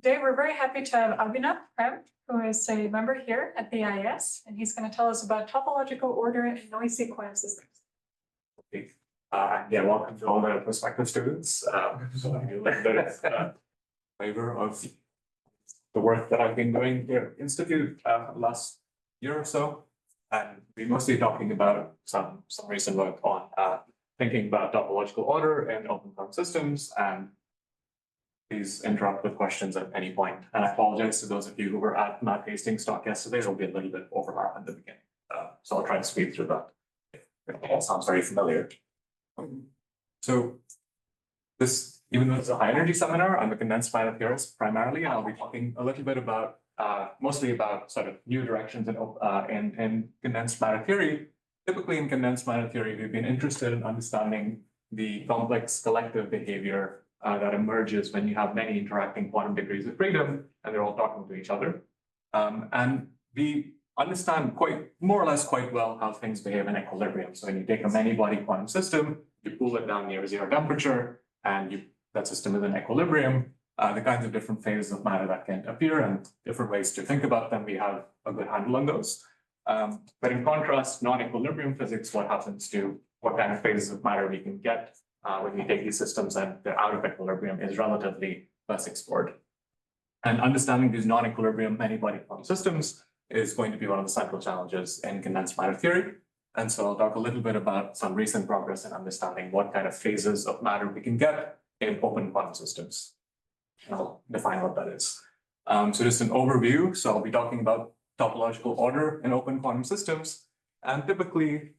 Today, we're very happy to have Abhinav Prem, who is a member here at the IIS, and he's going to tell us about topological order and noisy quantum systems. Okay. Welcome to all the prospective students. So I'll give you a little bit of flavor of the work that I've been doing here at the Institute last year or so. And we're mostly talking about some recent work on thinking about topological order and open quantum systems. And please interrupt with questions at any point. And I apologize to those of you who were at Matt Hastings' talk yesterday. There'll be a little bit of overlap at the beginning. So I'll try to speed through that if it all sounds very familiar. So this, even though it's a high energy seminar, I'm a condensed matter theorist primarily, and I'll be talking a little bit about mostly about sort of new directions in condensed matter theory. Typically in condensed matter theory, we've been interested in understanding the complex collective behavior that emerges when you have many interacting quantum degrees of freedom and they're all talking to each other. And we understand more or less quite well how things behave in equilibrium. So when you take a many-body quantum system, you cool it down near zero temperature, and that system is in equilibrium. The kinds of different phases of matter that can appear and different ways to think about them, we have a good handle on those. But in contrast, non-equilibrium physics, what happens to what kind of phases of matter we can get when we take these systems and they're out of equilibrium is relatively less explored. And understanding these non-equilibrium many-body quantum systems is going to be one of the central challenges in condensed matter theory. And so I'll talk a little bit about some recent progress in understanding what kind of phases of matter we can get in open quantum systems. And I'll define what that is. So just an overview. So I'll be talking about topological order in open quantum systems. And typically,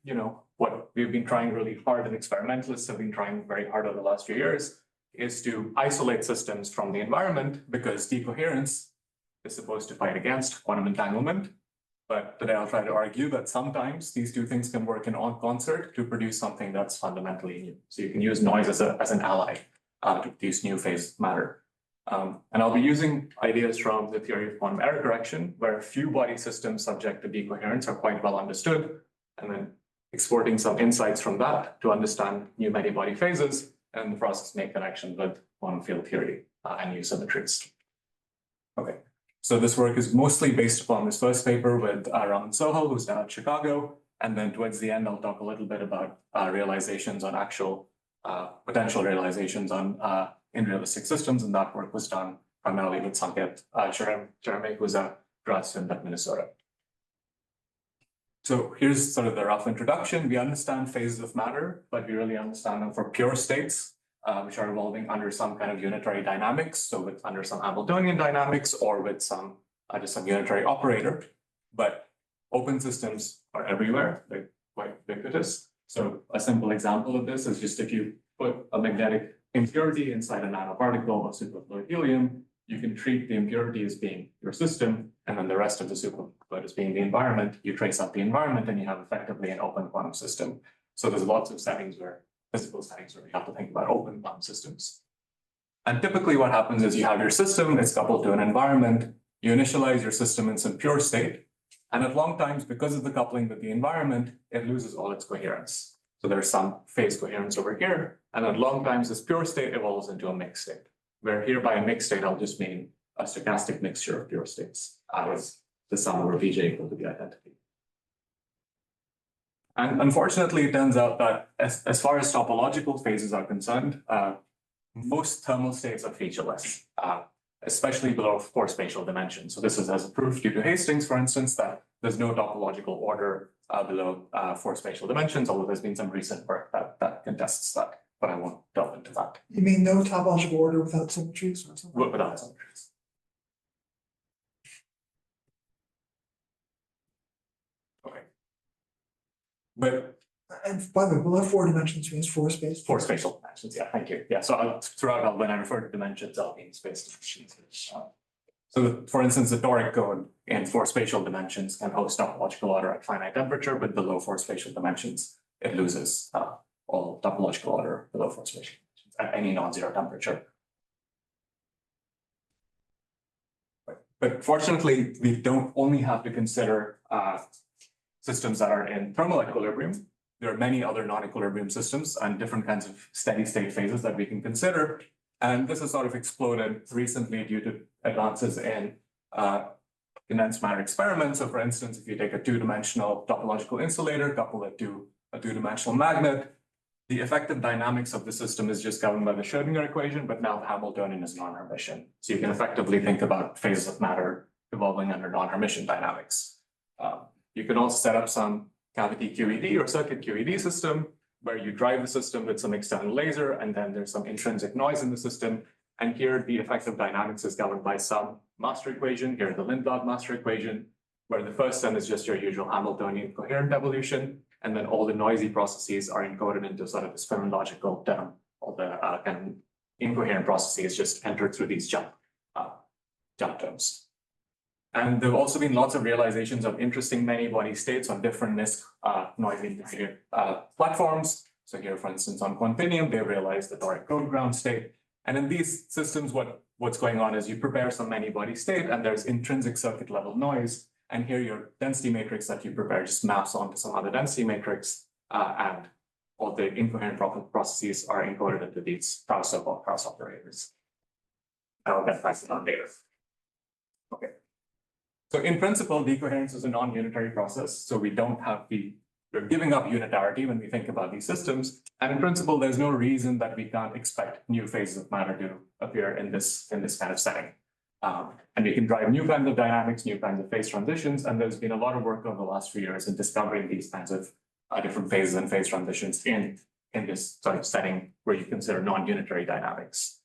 what we've been trying really hard, and experimentalists have been trying very hard over the last few years, is to isolate systems from the environment, because decoherence is supposed to fight against quantum entanglement. But today I'll try to argue that sometimes these two things can work in concert to produce something that's fundamentally new. So you can use noise as an ally to produce new phases of matter. And I'll be using ideas from the theory of quantum error correction, where few body systems subject to decoherence are quite well understood, and then exporting some insights from that to understand new many-body phases, and in the process make connections with quantum field theory and new symmetries. Okay, so this work is mostly based upon this first paper with Raman Sohal, who's down at Chicago, and then towards the end, I'll talk a little bit about realizations on actual potential realizations on in realistic systems, and that work was done primarily with Sanket Cherame, who's a grad student at Minnesota. So here's sort of the rough introduction. We understand phases of matter, but we really understand them for pure states, which are evolving under some kind of unitary dynamics, so under some Hamiltonian dynamics or with some just some unitary operator. But open systems are everywhere, they're quite ubiquitous. So a simple example of this is just if you put a magnetic impurity inside a nanoparticle of superfluid helium, you can treat the impurity as being your system, and then the rest of the superfluid as being the environment. You trace out the environment, and you have effectively an open quantum system. So there's lots of physical settings where we have to think about open quantum systems. And typically what happens is you have your system, it's coupled to an environment, you initialize your system in some pure state, and at long times, because of the coupling with the environment, it loses all its coherence. So there's some phase coherence over here, and at long times, this pure state evolves into a mixed state, where here by a mixed state, I'll just mean a stochastic mixture of pure states as the sum over Vj equal to the identity. And unfortunately, it turns out that as far as topological phases are concerned, most thermal states are featureless, especially below 4 spatial dimensions. So this is as a proof due to Hastings, for instance, that there's no topological order below 4 spatial dimensions, although there's been some recent work that contests that, but I won't delve into that. You mean no topological order without symmetries or something? Without symmetries. Okay. But and by the way, below 4 dimensions means 4 space. 4 spatial dimensions, yeah, thank you. Yeah, so throughout when I refer to dimensions, I'll mean space dimensions. So for instance, the Toric code in 4 spatial dimensions can host topological order at finite temperature, but below 4 spatial dimensions, it loses all topological order below 4 spatial dimensions at any non-zero temperature. But fortunately, we don't only have to consider systems that are in thermal equilibrium. There are many other non-equilibrium systems and different kinds of steady state phases that we can consider. And this has sort of exploded recently due to advances in condensed matter experiments. So for instance, if you take a two-dimensional topological insulator, couple it to a two-dimensional magnet, the effective dynamics of the system is just governed by the Schrodinger equation, but now the Hamiltonian is non-Hermitian. So you can effectively think about phases of matter evolving under non-Hermitian dynamics. You can also set up some cavity QED or circuit QED system where you drive the system with some external laser, and then there's some intrinsic noise in the system. And here the effective dynamics is governed by some master equation, here the Lindblad master equation, where the first term is just your usual Hamiltonian coherent evolution, and then all the noisy processes are encoded into sort of this phenomenological term. All the kind of incoherent processes just entered through these jump terms. And there have also been lots of realizations of interesting many-body states on different NISQ noisy platforms. So here, for instance, on Quantinium, they realized the Toric code ground state. And in these systems, what's going on is you prepare some many-body state, and there's intrinsic circuit level noise. And here your density matrix that you prepare just maps onto some other density matrix, and all the incoherent processes are encoded into these so-called cross operators. I'll get back to that later. Okay. So in principle, decoherence is a non-unitary process. So we don't have we're giving up unitarity when we think about these systems. And in principle, there's no reason that we can't expect new phases of matter to appear in this kind of setting. And we can drive new kinds of dynamics, new kinds of phase transitions. And there's been a lot of work over the last few years in discovering these kinds of different phases and phase transitions in this sort of setting where you consider non-unitary dynamics.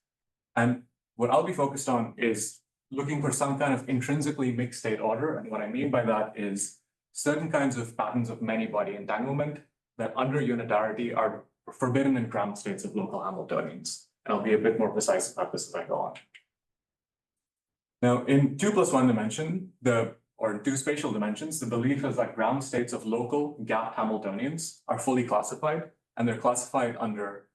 And what I'll be focused on is looking for some kind of intrinsically mixed state order. And what I mean by that is certain kinds of patterns of many-body entanglement that under unitarity are forbidden in ground states of local Hamiltonians. And I'll be a bit more precise about this as I go on. Now, in 2+1 dimension, or in two spatial dimensions, the belief is that ground states of local gapped Hamiltonians are fully classified, and they're classified under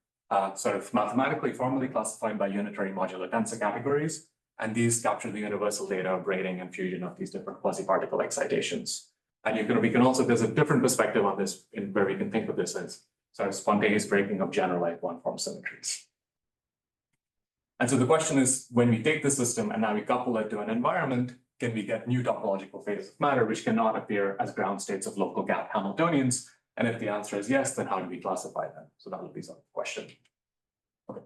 sort of mathematically formally classified by unitary modular tensor categories. And these capture the universal data of braiding and fusion of these different quasi-particle excitations. And we can also, there's a different perspective on this where we can think of this as sort of spontaneous breaking of generalized one-form symmetries. And so the question is, when we take the system and now we couple it to an environment, can we get new topological phases of matter which cannot appear as ground states of local gap Hamiltonians? And if the answer is yes, then how do we classify them? So that will be sort of the question. Okay.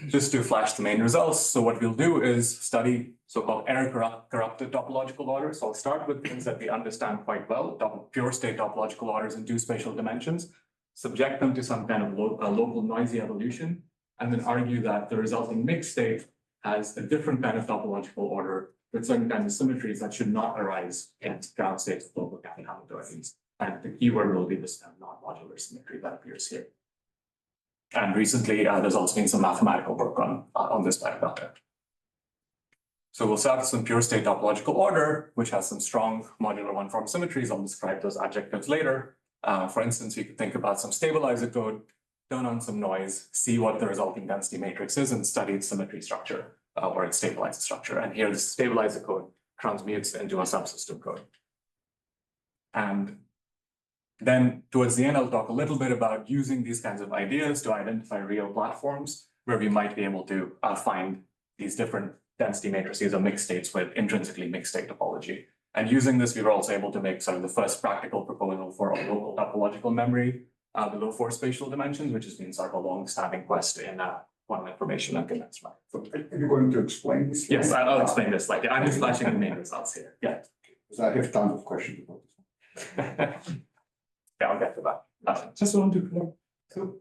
Just to flash the main results. So what we'll do is study so-called error-corrupted topological orders. So I'll start with things that we understand quite well, pure state topological orders in two spatial dimensions, subject them to some kind of local noisy evolution, and then argue that the resulting mixed state has a different kind of topological order with certain kinds of symmetries that should not arise in ground states of local gap Hamiltonians. And the keyword will be this non-modular symmetry that appears here. And recently, there's also been some mathematical work on this paradigm. So we'll start with some pure state topological order, which has some strong modular one-form symmetries. I'll describe those adjectives later. For instance, we could think about some stabilizer code, turn on some noise, see what the resulting density matrix is, and study its symmetry structure or its stabilizer structure. And here, the stabilizer code transmutes into a subsystem code. And then towards the end, I'll talk a little bit about using these kinds of ideas to identify real platforms where we might be able to find these different density matrices or mixed states with intrinsically mixed state topology. And using this, we were also able to make sort of the first practical proposal for a local topological memory below 4 spatial dimensions, which has been sort of a long-standing quest in quantum information and condensed matter. Are you going to explain this? Yes, I'll explain this. Like I'm just flashing the main results here. Yeah. Because I have tons of questions about this. Yeah, I'll get to that. Just want to clarify. So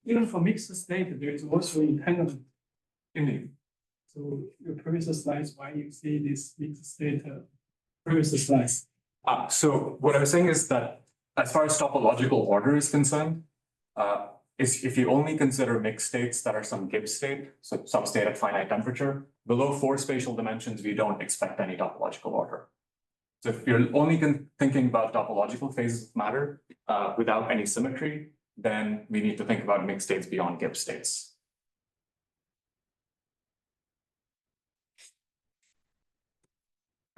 even for mixed state, there is also entanglement. Indeed. So your previous slides, why you see this mixed state previous slides? So what I was saying is that as far as topological order is concerned, is if you only consider mixed states that are some Gibbs state, so some state at finite temperature, below 4 spatial dimensions, we don't expect any topological order. So if you're only thinking about topological phases of matter without any symmetry, then we need to think about mixed states beyond Gibbs states.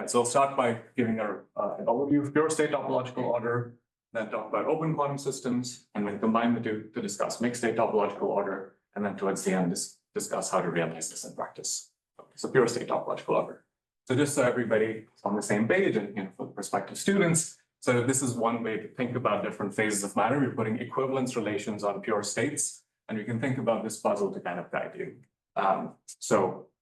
So I'll start by giving an overview of pure state topological order, then talk about open quantum systems, and then combine the two to discuss mixed state topological order, and then towards the end, discuss how to realize this in practice. So pure state topological order. So just so everybody is on the same page and for the prospective students, so this is one way to think about different phases of matter. We're putting equivalence relations on pure states, and we can think about this puzzle to kind of guide you. So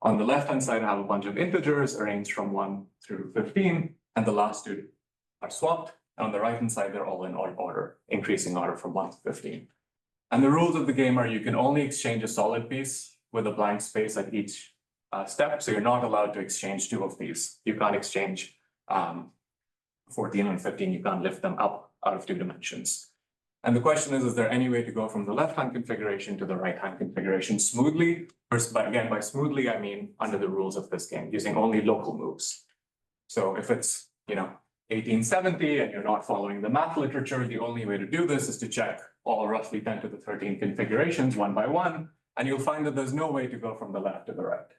on the left-hand side, I have a bunch of integers arranged from 1 through 15, and the last two are swapped. And on the right-hand side, they're all in odd order, increasing order from 1 to 15. And the rules of the game are you can only exchange a solid piece with a blank space at each step. So you're not allowed to exchange two of these. You can't exchange 14 and 15. You can't lift them up out of 2 dimensions. And the question is there any way to go from the left-hand configuration to the right-hand configuration smoothly? First, again, by smoothly, I mean under the rules of this game, using only local moves. So if it's, 1870 and you're not following the math literature, the only way to do this is to check all roughly 10 to the 13 configurations one by one, and you'll find that there's no way to go from the left to the right.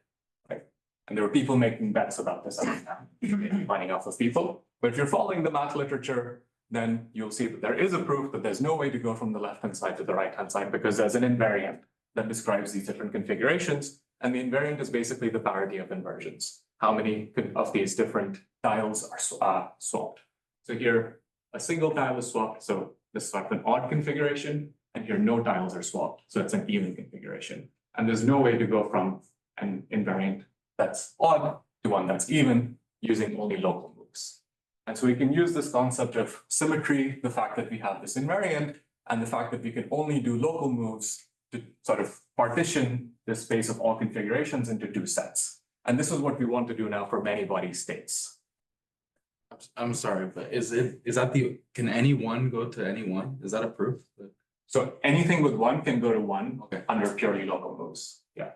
And there were people making bets about this at the time, finding off of people. But if you're following the math literature, then you'll see that there is a proof that there's no way to go from the left-hand side to the right-hand side because there's an invariant that describes these different configurations. And the invariant is basically the parity of inversions. How many of these different tiles are swapped? So here, a single tile is swapped. So this is sort of an odd configuration. And here, no tiles are swapped. So it's an even configuration. And there's no way to go from an invariant that's odd to one that's even using only local moves. And so we can use this concept of symmetry, the fact that we have this invariant, and the fact that we can only do local moves to sort of partition the space of all configurations into 2 sets. And this is what we want to do now for many body states. I'm sorry, but can any one go to any one? Is that a proof? So anything with 1 can go to 1 Okay. under purely local moves. Yeah.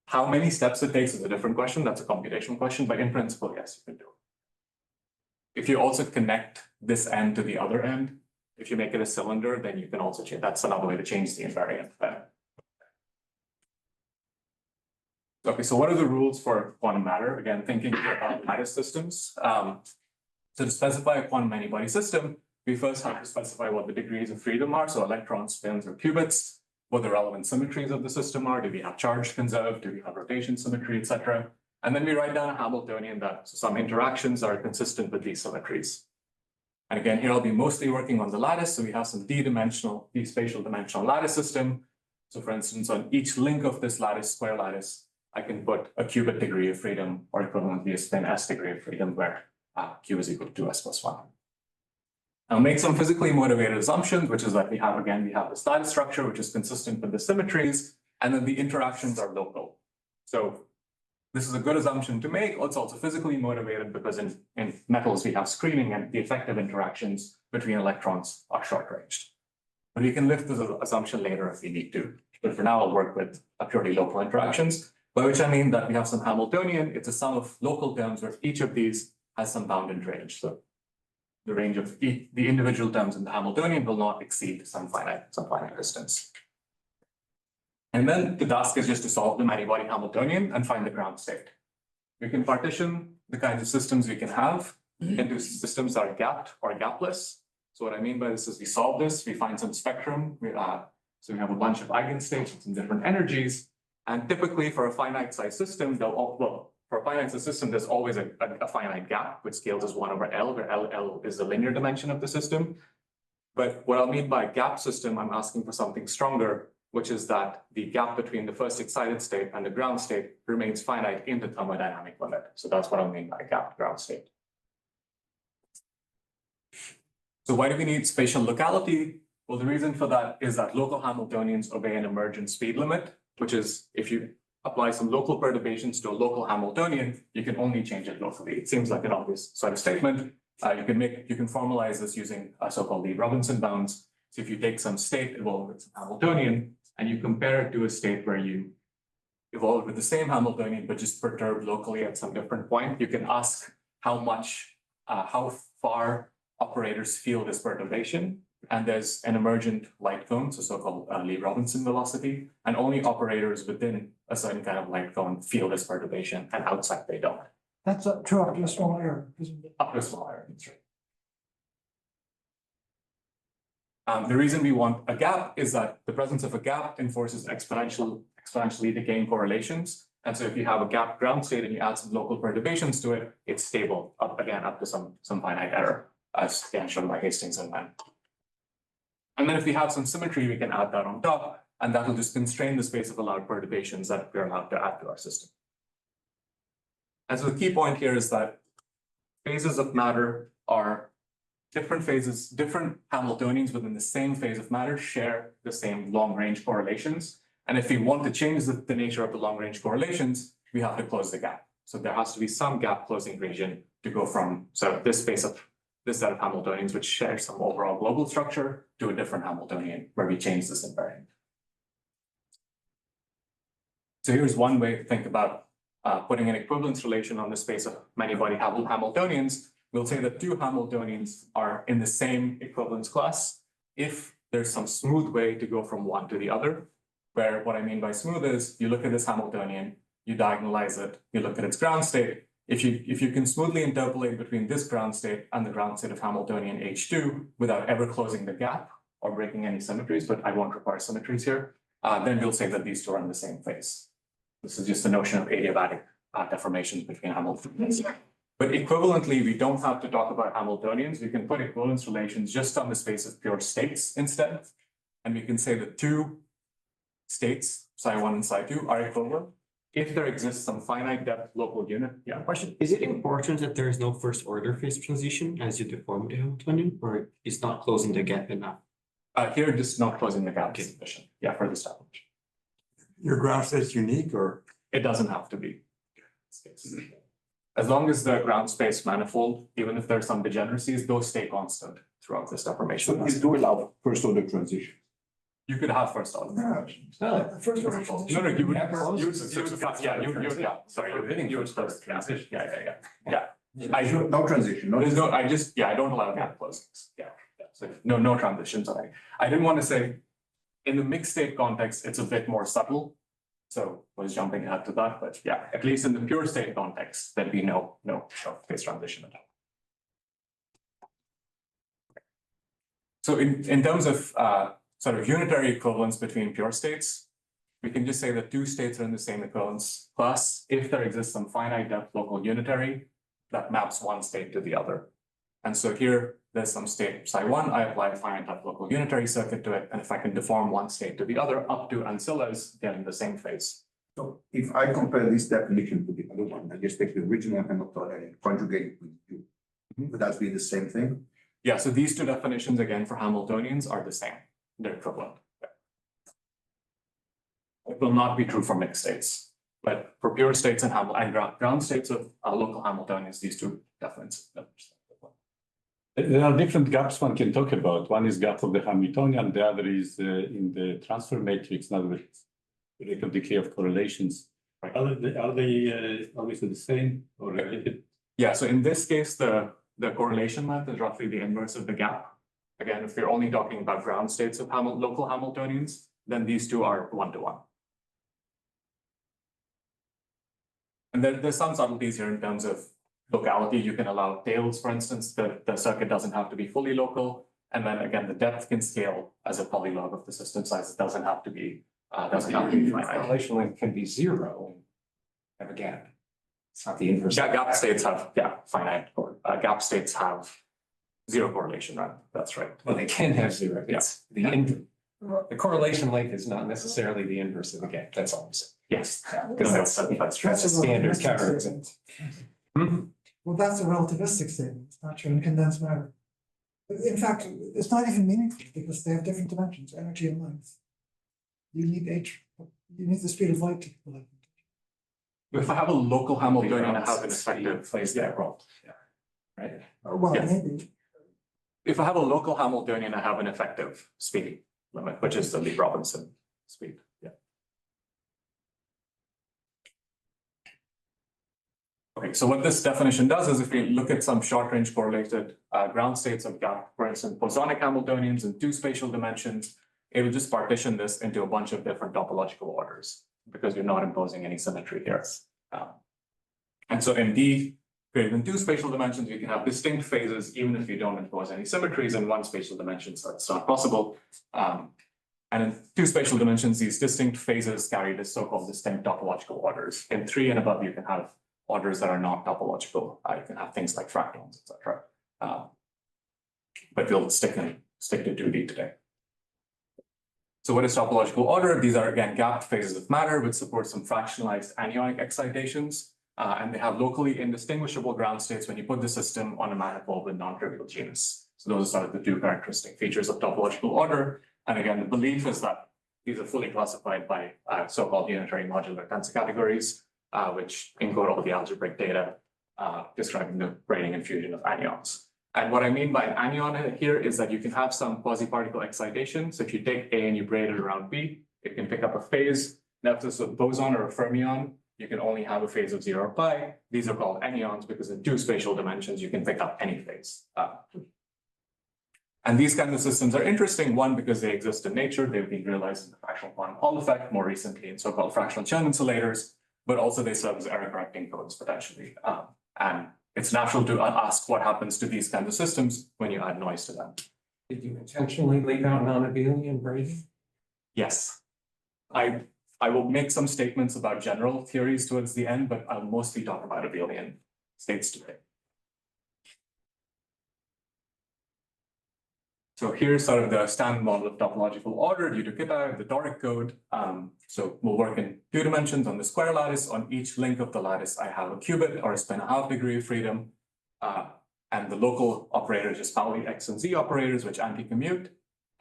How many steps it takes is a different question. That's a computational question, but in principle, yes, you can do it. If you also connect this end to the other end, if you make it a cylinder, then you can also change. That's another way to change the invariant. Okay, so what are the rules for quantum matter? Again, thinking about lattice systems. So to specify a quantum many-body system, we first have to specify what the degrees of freedom are, so electrons, spins, or qubits, what the relevant symmetries of the system are. Do we have charge conserved? Do we have rotation symmetry, etc.? And then we write down a Hamiltonian that some interactions are consistent with these symmetries. And again, here I'll be mostly working on the lattice. So we have some d-dimensional, d-spatial dimensional lattice system. So for instance, on each link of this lattice, square lattice, I can put a qubit degree of freedom or equivalently a spin s degree of freedom where q is equal to 2s plus 1. I'll make some physically motivated assumptions, which is that we have this lattice structure, which is consistent with the symmetries, and then the interactions are local. So this is a good assumption to make. It's also physically motivated because in metals, we have screening and the effective interactions between electrons are short-ranged. But we can lift this assumption later if we need to. But for now, I'll work with purely local interactions, by which I mean that we have some Hamiltonian. It's a sum of local terms where each of these has some bounded range. So the range of the individual terms in the Hamiltonian will not exceed some finite distance. And then the task is just to solve the many-body Hamiltonian and find the ground state. We can partition the kinds of systems we can have into systems that are gapped or gapless. So what I mean by this is we solve this, we find some spectrum. So we have a bunch of eigenstates with some different energies. And typically for a finite size system, for a finite size system, there's always a finite gap, which scales as 1 over L, where L is the linear dimension of the system. But what I mean by gap system, I'm asking for something stronger, which is that the gap between the first excited state and the ground state remains finite in the thermodynamic limit. So that's what I mean by gap ground state. So why do we need spatial locality? Well, the reason for that is that local Hamiltonians obey an emergent speed limit, which is if you apply some local perturbations to a local Hamiltonian, you can only change it locally. It seems like an obvious sort of statement. You can formalize this using so-called Lie-Robinson bounds. So if you take some state evolved with some Hamiltonian and you compare it to a state where you evolved with the same Hamiltonian but just perturbed locally at some different point, you can ask how far operators feel this perturbation. And there's an emergent light cone, so-called Lie-Robinson velocity, and only operators within a certain kind of light cone feel this perturbation, and outside they don't. That's true up to a small error. Up to a small error, that's right. The reason we want a gap is that the presence of a gap enforces exponentially decaying correlations. And so if you have a gap ground state and you add some local perturbations to it, it's stable up to some finite error, as again shown by Hastings and Mann. And then if we have some symmetry, we can add that on top, and that will just constrain the space of allowed perturbations that we're allowed to add to our system. And so the key point here is that phases of matter are different phases, different Hamiltonians within the same phase of matter share the same long-range correlations. And if we want to change the nature of the long-range correlations, we have to close the gap. So there has to be some gap closing region to go from this set of Hamiltonians, which share some overall global structure, to a different Hamiltonian where we change this invariant. So here's one way to think about putting an equivalence relation on the space of many-body Hamiltonians. We'll say that two Hamiltonians are in the same equivalence class if there's some smooth way to go from one to the other, where what I mean by smooth is you look at this Hamiltonian, you diagonalize it, you look at its ground state. If you can smoothly interpolate between this ground state and the ground state of Hamiltonian H2 without ever closing the gap or breaking any symmetries, but I won't require symmetries here, then we'll say that these two are in the same phase. This is just a notion of adiabatic deformations between Hamiltonians. But equivalently, we don't have to talk about Hamiltonians. We can put equivalence relations just on the space of pure states instead. And we can say that two states, psi1 and psi2, are equivalent if there exists some finite depth local unit. Yeah. Question, is it important that there is no first order phase transition as you deform the Hamiltonian, or is not closing the gap enough? Here, just not closing the gap is sufficient. Yeah, for this definition. Your ground state is unique, or? It doesn't have to be. As long as the ground space manifold, even if there's some degeneracies, those stay constant throughout this deformation. So you do allow first order transition. You could have first order. The first order transition. No, you would, you would first transition. Yeah. No transition, no. There's no, I don't allow gap closings. Yeah. So no transitions. I didn't want to say, in the mixed state context, it's a bit more subtle. So I was jumping ahead to that, but yeah, at least in the pure state context, there'd be no phase transition at all. So in terms of sort of unitary equivalence between pure states, we can just say that two states are in the same equivalence class if there exists some finite depth local unitary that maps one state to the other. And so here, there's some state psi1, I apply a finite depth local unitary circuit to it, and if I can deform one state to the other up to ancillas, they're in the same phase. So if I compare this definition to the other one, I just take the original Hamiltonian and conjugate it with you, would that be the same thing? Yeah, so these two definitions again for Hamiltonians are the same. They're equivalent. It will not be true for mixed states, but for pure states and ground states of local Hamiltonians, these two definitions. There are different gaps one can talk about. One is gap of the Hamiltonian, the other is in the transfer matrix, in other words, the rate of decay of correlations. Are they always the same or related? Yeah, so in this case, the correlation length is roughly the inverse of the gap. Again, if we're only talking about ground states of local Hamiltonians, then these two are one-to-one. And there's some subtleties here in terms of locality. You can allow tails, for instance, the circuit doesn't have to be fully local. And then again, the depth can scale as a polylog of the system size. It doesn't have to be finite. Correlation length can be zero. And again, it's not the inverse. Gap states have, finite, or gap states have zero correlation, right? That's right. Well, they can have zero. It's the correlation length is not necessarily the inverse of the gap. That's all I'm saying. Yes, because that's true. That's a standard counter. Well, that's a relativistic statement. It's not true in condensed matter. In fact, it's not even meaningful because they have different dimensions, energy and length. You need the speed of light to collect. If I have a local Hamiltonian, I have an effective plays that role. Right. Well, Yes. maybe. If I have a local Hamiltonian, I have an effective speed limit, which is the Lee-Robinson speed. Yeah. Okay, so what this definition does is if we look at some short-range correlated ground states of gap, for instance, bosonic Hamiltonians in two spatial dimensions, it will just partition this into a bunch of different topological orders because you're not imposing any symmetry here. And so in D, greater than 2 spatial dimensions, you can have distinct phases even if you don't impose any symmetries in 1 spatial dimension, so it's not possible. And in 2 spatial dimensions, these distinct phases carry the so-called distinct topological orders. In 3 and above, you can have orders that are not topological. You can have things like fractals, etc. But we'll stick to 2D today. So what is topological order? These are, again, gapped phases of matter which support some fractionalized anionic excitations. And they have locally indistinguishable ground states when you put the system on a manifold with non-trivial genus. So those are sort of the 2 characteristic features of topological order. And again, the belief is that these are fully classified by so-called unitary modular tensor categories, which encode all the algebraic data describing the braiding and fusion of anyons. And what I mean by an anion here is that you can have some quasi-particle excitation. So if you take A and you braid it around B, it can pick up a phase. Now, if this is a boson or a fermion, you can only have a phase of 0 or pi. These are called anyons because in 2 spatial dimensions, you can pick up any phase. And these kinds of systems are interesting, one, because they exist in nature. They've been realized in the fractional quantum Hall effect, more recently in so-called fractional Chern insulators, but also they serve as error correcting codes potentially. And it's natural to ask what happens to these kinds of systems when you add noise to them. Did you intentionally leave out non-abelian braiding? Yes. I will make some statements about general theories towards the end, but I'll mostly talk about abelian states today. So here's sort of the standard model of topological order due to Kita, the Toric code. So we'll work in 2 dimensions on the square lattice. On each link of the lattice, I have a qubit or a spin-half degree of freedom. And the local operator is just Pauli X and Z operators, which anti-commute.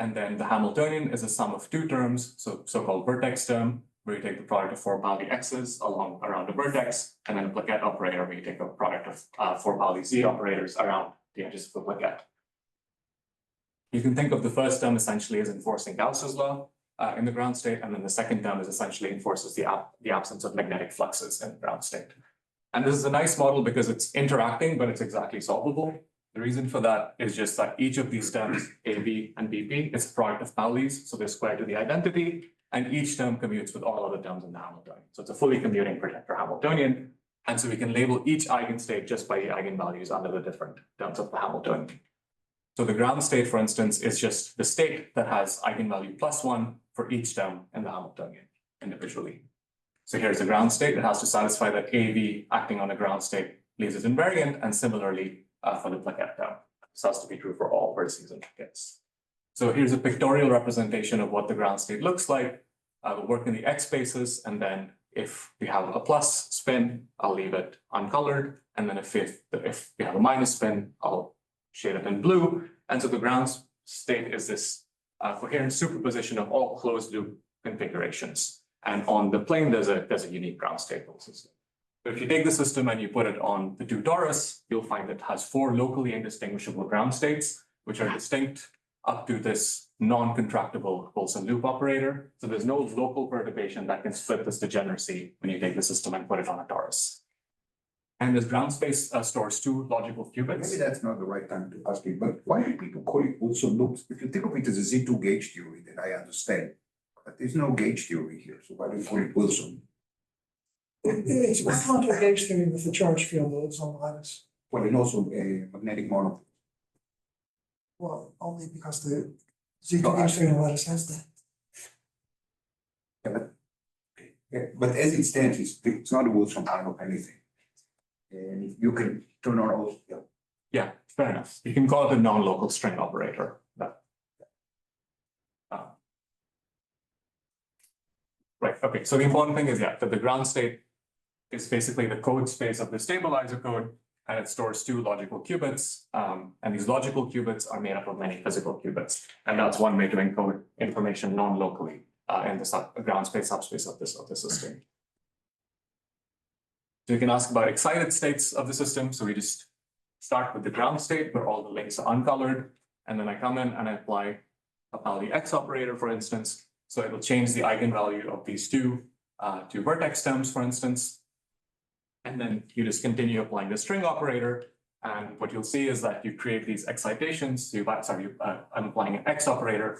And then the Hamiltonian is a sum of 2 terms, so-called vertex term, where you take the product of 4 Pauli X's around the vertex, and then a plaquette operator, where you take a product of 4 Pauli Z operators around the edges of the plaquette. You can think of the first term essentially as enforcing Gauss's law in the ground state, and then the second term is essentially enforces the absence of magnetic fluxes in the ground state. And this is a nice model because it's interacting, but it's exactly solvable. The reason for that is just that each of these terms, AB and BP, is a product of Pauli's, so they're square to the identity, and each term commutes with all other terms in the Hamiltonian. So it's a fully commuting projector Hamiltonian, and so we can label each eigenstate just by the eigenvalues under the different terms of the Hamiltonian. So the ground state, for instance, is just the state that has eigenvalue +1 for each term in the Hamiltonian individually. So here's the ground state. It has to satisfy that AV acting on a ground state leaves it invariant, and similarly for the plaquette term. This has to be true for all vertices and plaquettes. So here's a pictorial representation of what the ground state looks like. We'll work in the X spaces, and then if we have a plus spin, I'll leave it uncolored, and then if we have a minus spin, I'll shade it in blue. And so the ground state is this coherent superposition of all closed loop configurations. And on the plane, there's a unique ground state system. So if you take the system and you put it on the 2 torus, you'll find it has 4 locally indistinguishable ground states, which are distinct up to this non-contractible Wilson loop operator. So there's no local perturbation that can split this degeneracy when you take the system and put it on a torus. And this ground space stores 2 logical qubits. Maybe that's not the right time to ask you, but why do people call it Wilson loops? If you think of it as a Z2 gauge theory, then I understand. But there's no gauge theory here, so why do you call it Wilson? It's not a gauge theory with the charge field that is on the lattice. Well, and also a magnetic monopole. Well, only because the Z2 gauge theory on the lattice has that. Yeah, but as it stands, it's not a Wilson line of anything. And you can turn on all. Yeah, fair enough. You can call it a non-local string operator. Right, okay, so the important thing is, that the ground state is basically the code space of the stabilizer code, and it stores 2 logical qubits. And these logical qubits are made up of many physical qubits. And that's one way to encode information non-locally in the ground space subspace of the system. So you can ask about excited states of the system. So we just start with the ground state where all the links are uncolored. And then I come in and I apply a Pauli X operator, for instance. So it will change the eigenvalue of these 2 vertex terms, for instance. And then you just continue applying the string operator. And what you'll see is that you create these excitations. I'm applying an X operator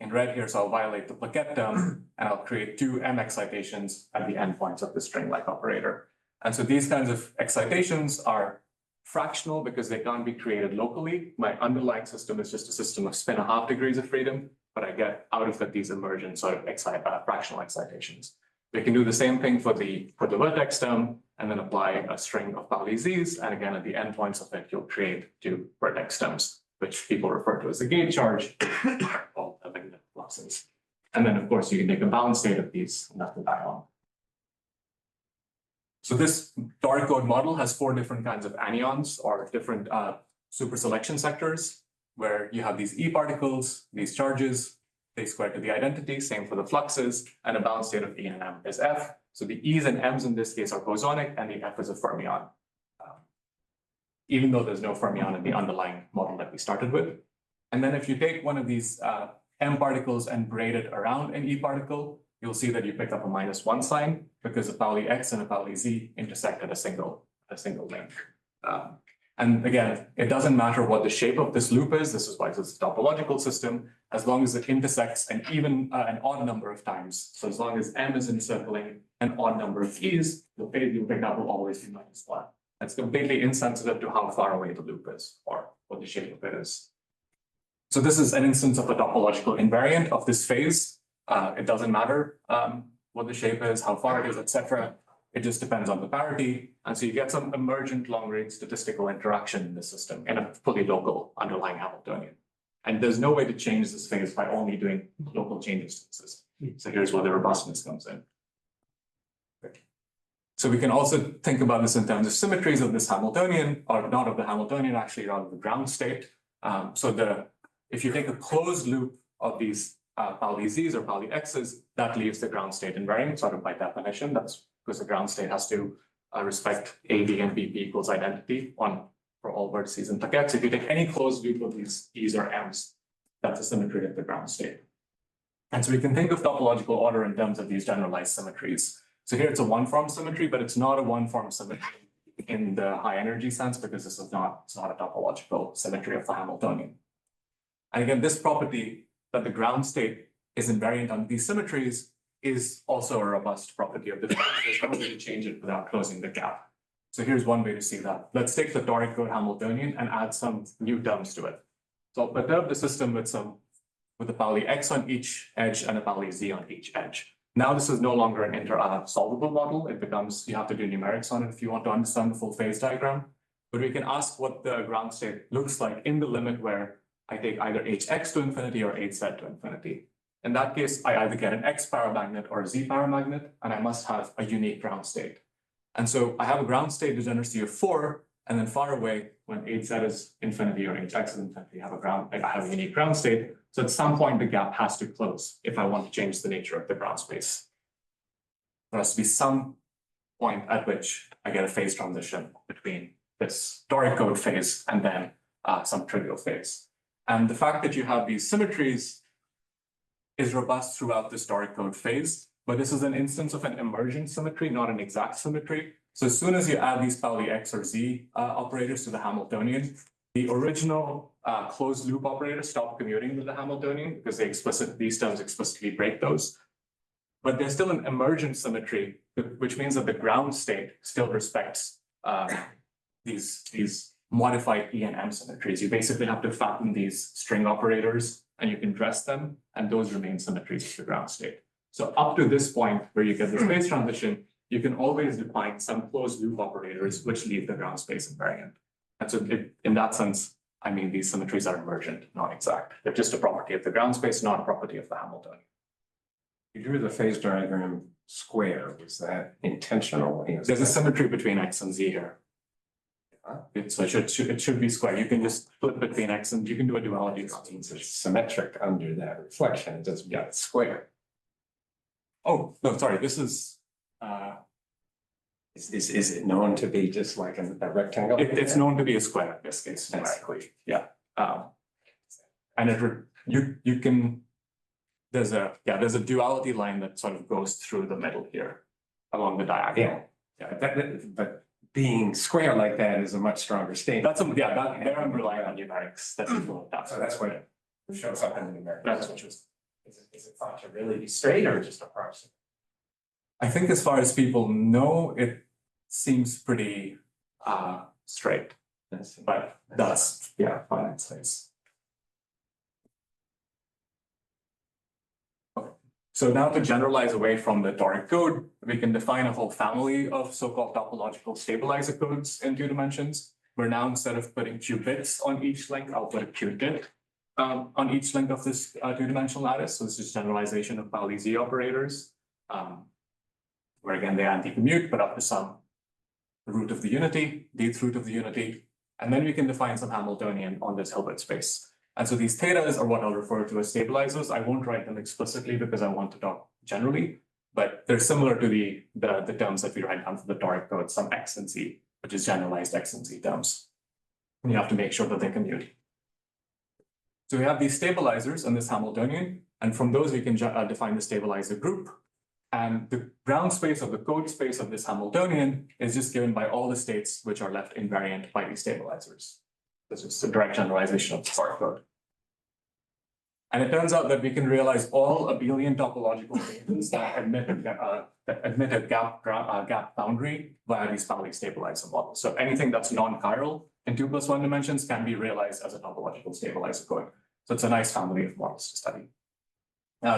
in red here, so I'll violate the plaquette term, and I'll create 2 M excitations at the endpoints of the string-like operator. And so these kinds of excitations are fractional because they can't be created locally. My underlying system is just a system of spin 1/2 degrees of freedom, but I get out of it these emergent sort of fractional excitations. We can do the same thing for the vertex term and then apply a string of Pauli Z's. And again, at the endpoints of it, you'll create 2 vertex terms, which people refer to as the gate charge, called the magnetic fluxes. And then, of course, you can take a balance state of these, and that's the dion. So this Toric code model has 4 different kinds of anions or different superselection sectors, where you have these E particles, these charges, they square to the identity, same for the fluxes, and a balance state of E and M is F. So the E's and M's in this case are bosonic, and the F is a fermion, even though there's no fermion in the underlying model that we started with. And then if you take one of these M particles and braid it around an E particle, you'll see that you pick up a -1 sign because a Pauli X and a Pauli Z intersect at a single link. And again, it doesn't matter what the shape of this loop is. This is why it's a topological system, as long as it intersects an odd number of times. So as long as M is encircling an odd number of E's, the phase you pick up will always be -1. That's completely insensitive to how far away the loop is or what the shape of it is. So this is an instance of a topological invariant of this phase. It doesn't matter what the shape is, how far it is, etc. It just depends on the parity. And so you get some emergent long-range statistical interaction in the system in a fully local underlying Hamiltonian. And there's no way to change this phase by only doing local changes to the system. So here's where the robustness comes in. So we can also think about this in terms of symmetries of this Hamiltonian, or not of the Hamiltonian, actually, rather the ground state. If you take a closed loop of these Pauli Z's or Pauli X's, that leaves the ground state invariant, sort of by definition. That's because the ground state has to respect AB and BP equals identity for all vertices in Taket. So if you take any closed loop of these E's or M's, that's a symmetry of the ground state. And so we can think of topological order in terms of these generalized symmetries. So here it's a one-form symmetry, but it's not a one-form symmetry in the high energy sense, because it's not a topological symmetry of the Hamiltonian. And again, this property that the ground state is invariant on these symmetries is also a robust property of the field. There's no way to change it without closing the gap. So here's one way to see that. Let's take the Toric code Hamiltonian and add some new terms to it. So I'll perturb the system with a Pauli X on each edge and a Pauli Z on each edge. Now this is no longer an solvable model. It becomes, you have to do numerics on it if you want to understand the full phase diagram. But we can ask what the ground state looks like in the limit where I take either Hx to infinity or Hz to infinity. In that case, I either get an X paramagnet or a Z paramagnet, and I must have a unique ground state. And so I have a ground state degeneracy of 4, and then far away, when Hz is infinity or Hx is infinity, I have a unique ground state. So at some point, the gap has to close if I want to change the nature of the ground space. There has to be some point at which I get a phase transition between this Toric code phase and then some trivial phase. And the fact that you have these symmetries is robust throughout this Toric code phase, but this is an instance of an emergent symmetry, not an exact symmetry. So as soon as you add these Pauli X or Z operators to the Hamiltonian, the original closed loop operators stop commuting with the Hamiltonian because these terms explicitly break those. But there's still an emergent symmetry, which means that the ground state still respects these modified E and M symmetries. You basically have to fatten these string operators and you can dress them, and those remain symmetries of the ground state. So up to this point where you get the phase transition, you can always define some closed loop operators which leave the ground space invariant. And so in that sense, I mean, these symmetries are emergent, not exact. They're just a property of the ground space, not a property of the Hamiltonian. You drew the phase diagram square. Was that intentional? There's a symmetry between X and Z here. So it should be square. You can just flip between X and you can do a duality. It's symmetric under that reflection. It doesn't mean it's square. Oh, no, sorry. This is Is it known to be just like a rectangle? it's known to be a square in this case, numerically. Yeah. And you can there's a duality line that sort of goes through the middle here along the diagonal. But being square like that is a much stronger statement. There I'm relying on numerics. That's what it shows up in the numerics. That's what is it thought to really be straight or just approximate? I think as far as people know, seems pretty straight, but that's, yeah, finite space. Okay. So now to generalize away from the Toric code, we can define a whole family of so-called topological stabilizer codes in 2 dimensions. Where now instead of putting qubits on each link, I'll put a qubit on each link of this 2-dimensional lattice. So this is generalization of Pauli Z operators, where again they anti-commute, but up to some root of the unity, the root of the unity, and then we can define some Hamiltonian on this Hilbert space. And so these thetas are what I'll refer to as stabilizers. I won't write them explicitly because I want to talk generally, but they're similar to the terms that we write down for the Toric code, some X and Z, which is generalized X and Z terms. And you have to make sure that they commute. So we have these stabilizers in this Hamiltonian, and from those we can define the stabilizer group. And the ground space of the code space of this Hamiltonian is just given by all the states which are left invariant by these stabilizers. This is a direct generalization of the Toric code. And it turns out that we can realize all abelian topological phases that admit a gap boundary via these Pauli stabilizer models. So anything that's non-chiral in 2+1 dimensions can be realized as a topological stabilizer code. So it's a nice family of models to study.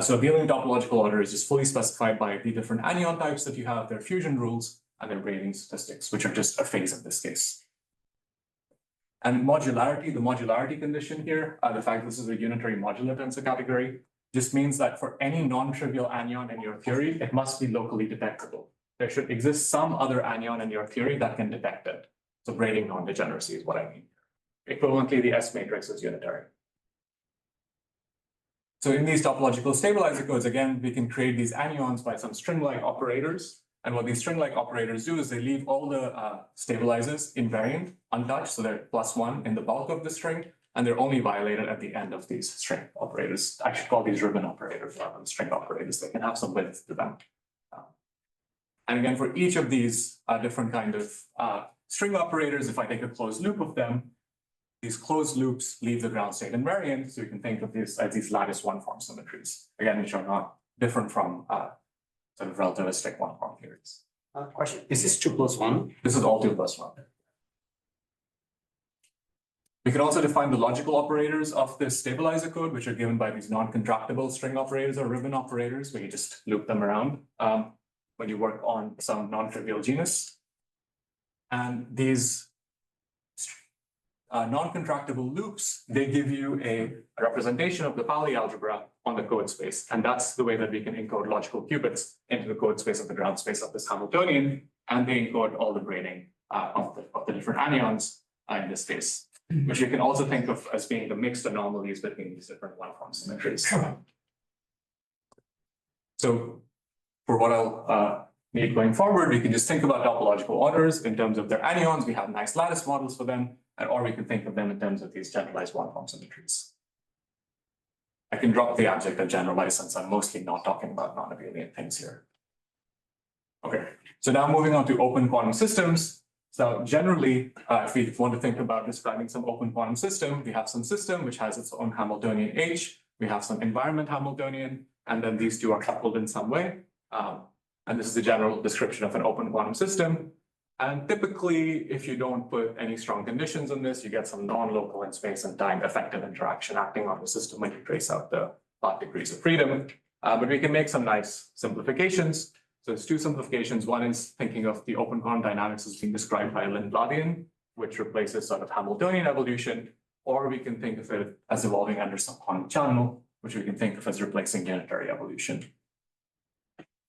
So abelian topological order is just fully specified by the different anion types that you have, their fusion rules, and their braiding statistics, which are just a phase in this case. And modularity, the modularity condition here, the fact this is a unitary modular tensor category, just means that for any non-trivial anion in your theory, it must be locally detectable. There should exist some other anion in your theory that can detect it. So braiding non-degeneracy is what I mean. Equivalently, the S matrix is unitary. So in these topological stabilizer codes, again, we can create these anions by some string-like operators. And what these string-like operators do is they leave all the stabilizers invariant, untouched, so they're +1 in the bulk of the string, and they're only violated at the end of these string operators. I should call these ribbon operators rather than string operators. They can have some width to them. And again, for each of these different kind of string operators, if I take a closed loop of them, these closed loops leave the ground state invariant, so you can think of these as these lattice one-form symmetries, again, which are not different from sort of relativistic one-form theories. Question, is this 2+1? This is all 2+1. We can also define the logical operators of this stabilizer code, which are given by these non-contractible string operators or ribbon operators, where you just loop them around when you work on some non-trivial genus. And these non-contractible loops, they give you a representation of the Pauli algebra on the code space. And that's the way that we can encode logical qubits into the code space of the ground space of this Hamiltonian. And they encode all the braiding of the different anions in this case, which you can also think of as being the mixed anomalies between these different one-form symmetries. So for what I'll need going forward, we can just think about topological orders in terms of their anions. We have nice lattice models for them. Or we can think of them in terms of these generalized one-form symmetries. I can drop the adjective of generalized since I'm mostly not talking about non-abelian things here. Okay, so now moving on to open quantum systems. So generally, if we want to think about describing some open quantum system, we have some system which has its own Hamiltonian H, we have some environment Hamiltonian, and then these two are coupled in some way. And this is a general description of an open quantum system. And typically, if you don't put any strong conditions in this, you get some non-local in space and time effective interaction acting on the system when you trace out the path degrees of freedom. But we can make some nice simplifications. So there's two simplifications. One is thinking of the open quantum dynamics as being described by Lindbladian, which replaces sort of Hamiltonian evolution, or we can think of it as evolving under some quantum channel, which we can think of as replacing unitary evolution.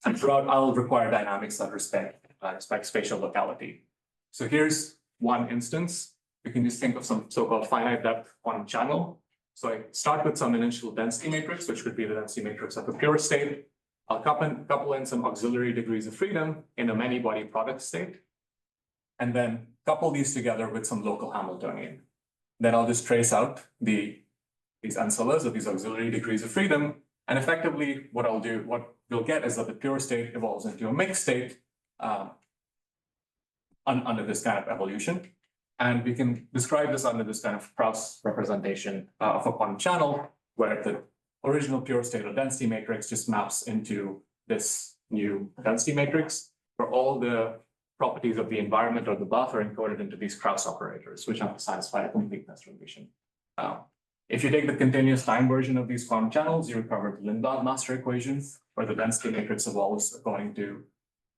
And throughout, I'll require dynamics that respect spatial locality. So here's one instance. We can just think of some so-called finite depth quantum channel. So I start with some initial density matrix, which could be the density matrix of a pure state. I'll couple in some auxiliary degrees of freedom in a many-body product state, and then couple these together with some local Hamiltonian. Then I'll just trace out these ancillas of these auxiliary degrees of freedom. And effectively, what we'll get is that the pure state evolves into a mixed state under this kind of evolution. And we can describe this under this kind of Proust representation of a quantum channel, where the original pure state or density matrix just maps into this new density matrix, where all the properties of the environment or the buff are encoded into these Krauss operators, which have to satisfy a completeness relation. If you take the continuous time version of these quantum channels, you recover the Lindblad master equation, where the density matrix evolves according to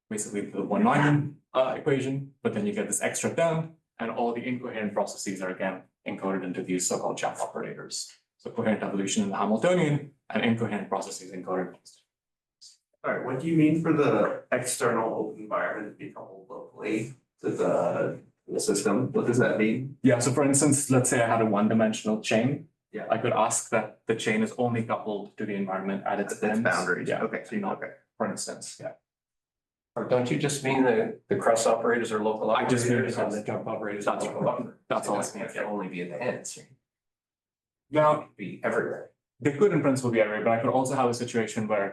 basically the von Neumann equation, but then you get this extra term, and all the incoherent processes are again encoded into these so-called Chap operators. So coherent evolution in the Hamiltonian and incoherent processes encoded. All right, what do you mean for the external open environment to be coupled locally to the system? What does that mean? Yeah, so for instance, let's say I had a one-dimensional chain. Yeah. I could ask that the chain is only coupled to the environment at its ends. boundaries. Yeah, Okay. so not, Okay. for instance, yeah. Or don't you just mean the cross operators are local I just mean operators and cross. the jump operators? That's are all. local? That's all I It mean. can only be at the ends. It Now, could be everywhere. they could in principle be array, but I could also have a situation where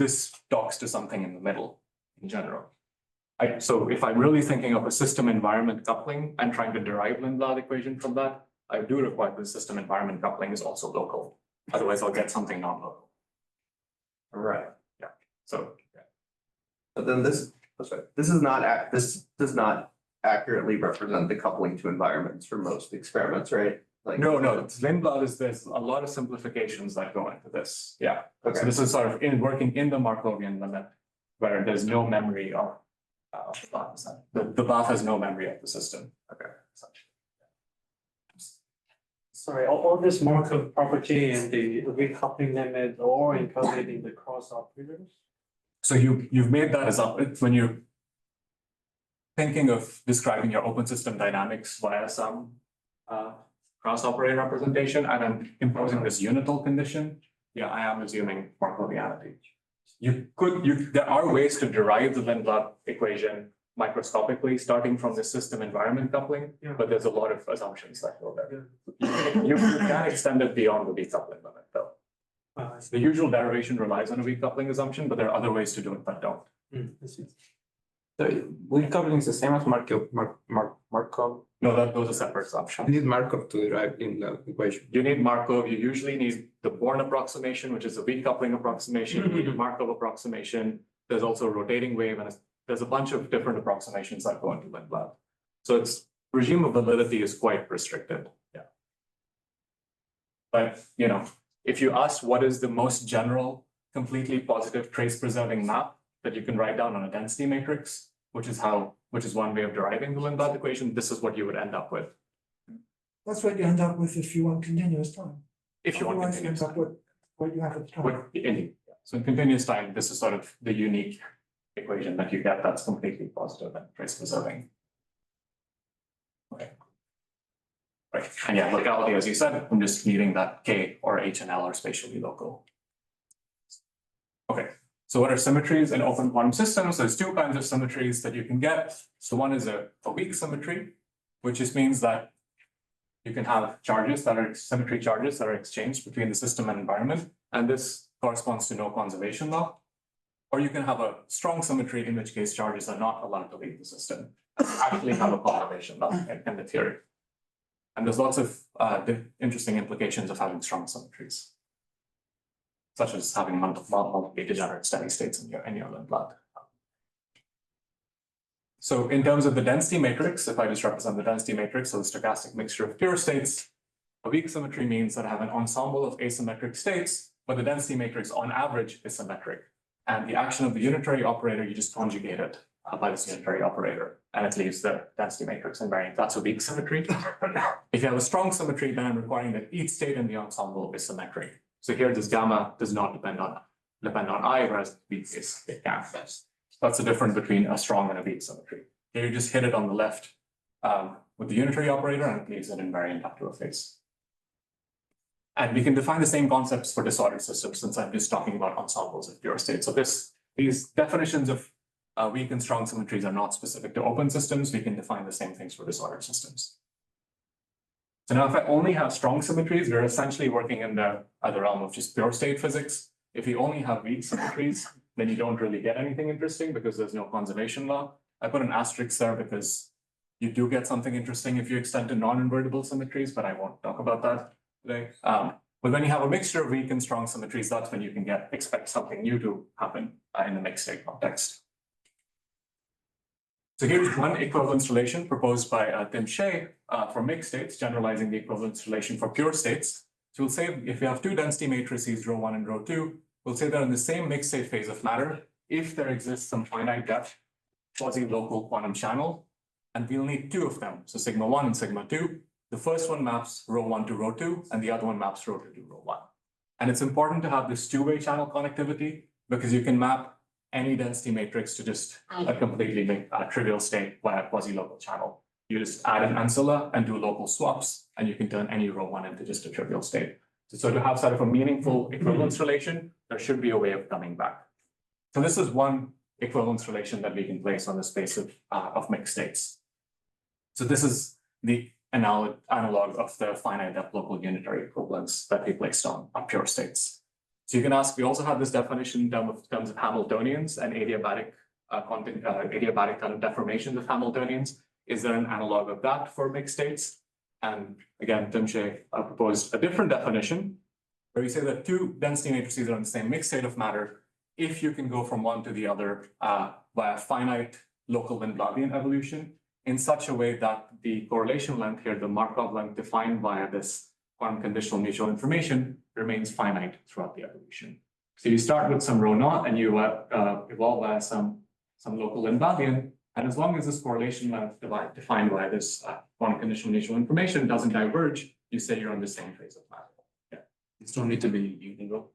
this talks to something in the middle in general. So if I'm really thinking of a system environment coupling and trying to derive Lindblad equation from that, I do require the system environment coupling is also local. Otherwise, I'll get something non-local. Right. Yeah. So yeah. But then this is not, this does not accurately represent the coupling to environments for most experiments, right? Like. No, Lindblad is there's a lot of simplifications that go into this. Yeah. So Okay. this is sort of working in the Markovian limit where there's no memory of the bath. The bath has no memory of the system. Okay. Sorry, all this Markov property and the recoupling limit or encoded in the cross operators? So you've made that as up when you're thinking of describing your open system dynamics via some cross operator representation and I'm imposing this unital condition. Yeah, I am assuming Markovianity. There are ways to derive the Lindblad equation microscopically, starting from the system environment coupling, but there's a lot of assumptions that go there. You can extend it beyond the weak coupling limit though. The usual derivation relies on a weak coupling assumption, but there are other ways to do it that don't. The weak coupling is the same as Markov. No, those are separate You assumptions. need Markov to derive in the equation. You need Markov, you usually need the Born approximation, which is a weak coupling approximation, you need a Markov approximation. There's also a rotating wave and there's a bunch of different approximations that go into Lindblad. So its regime of validity is quite restricted, yeah. But, if you ask what is the most general, completely positive trace preserving map that you can write down on a density matrix, which is one way of deriving the Lindblad equation, this is what you would end up with. That's what you end up with if you want continuous time. If you want Otherwise, you continuous end up time. with what you have at the time. So in continuous time, this is sort of the unique equation that you get that's completely positive and trace preserving. Okay. Right, and yeah, locality, as you said, I'm just needing that K or H and L are spatially local. Okay, so what are symmetries in open quantum systems? There's two kinds of symmetries that you can get. So one is a weak symmetry, which just means that you can have charges that are symmetry charges that are exchanged between the system and environment, and this corresponds to no conservation law. Or you can have a strong symmetry, in which case charges are not allowed to leave the system. Actually have a conservation law in the theory. And there's lots of interesting implications of having strong symmetries, such as having multiple degenerate steady states in your Lindblad. So in terms of the density matrix, if I just represent the density matrix, so the stochastic mixture of pure states, a weak symmetry means that I have an ensemble of asymmetric states, but the density matrix on average is symmetric. And the action of the unitary operator, you just conjugate it by this unitary operator, and it leaves the density matrix invariant. That's a weak symmetry. If you have a strong symmetry, then I'm requiring that each state in the ensemble is symmetric. So here, this gamma does not depend on I, whereas the weak is it can. That's the difference between a strong and a weak symmetry. Here, you just hit it on the left with the unitary operator, and it leaves it invariant up to a face. And we can define the same concepts for disordered systems, since I'm just talking about ensembles of pure states. So these definitions of weak and strong symmetries are not specific to open systems. We can define the same things for disordered systems. So now if I only have strong symmetries, we're essentially working in the realm of just pure state physics. If you only have weak symmetries, then you don't really get anything interesting because there's no conservation law. I put an asterisk there because you do get something interesting if you extend to non-invertible symmetries, but I won't talk about that today. But when you have a mixture of weak and strong symmetries, that's when you can expect something new to happen in the mixed state context. So here's one equivalence relation proposed by Tim Shea for mixed states, generalizing the equivalence relation for pure states. So we'll say if we have two density matrices, rho 1 and rho 2, we'll say they're in the same mixed state phase of matter if there exists some finite depth quasi-local quantum channel, and we'll need two of them. So sigma 1 and sigma 2. The first one maps rho 1 to rho 2, and the other one maps rho 2 to rho 1. And it's important to have this two-way channel connectivity because you can map any density matrix to just a completely trivial state via quasi-local channel. You just add an ancilla and do local swaps, and you can turn any rho 1 into just a trivial state. So to have sort of a meaningful equivalence relation, there should be a way of coming back. So this is one equivalence relation that we can place on the space of mixed states. So this is the analog of the finite depth local unitary equivalence that we placed on pure states. So you can ask, we also have this definition in terms of Hamiltonians and adiabatic kind of deformations of Hamiltonians. Is there an analog of that for mixed states? And again, Tim Shea proposed a different definition where we say that two density matrices are in the same mixed state of matter if you can go from one to the other via finite local Lindbladian evolution in such a way that the correlation length here, the Markov length defined via this quantum conditional mutual information, remains finite throughout the evolution. So you start with some rho naught and you evolve via some local Lindbladian, and as long as this correlation length defined by this quantum conditional mutual information doesn't diverge, you say you're on the same phase of matter. Yeah. These don't need to be unidal.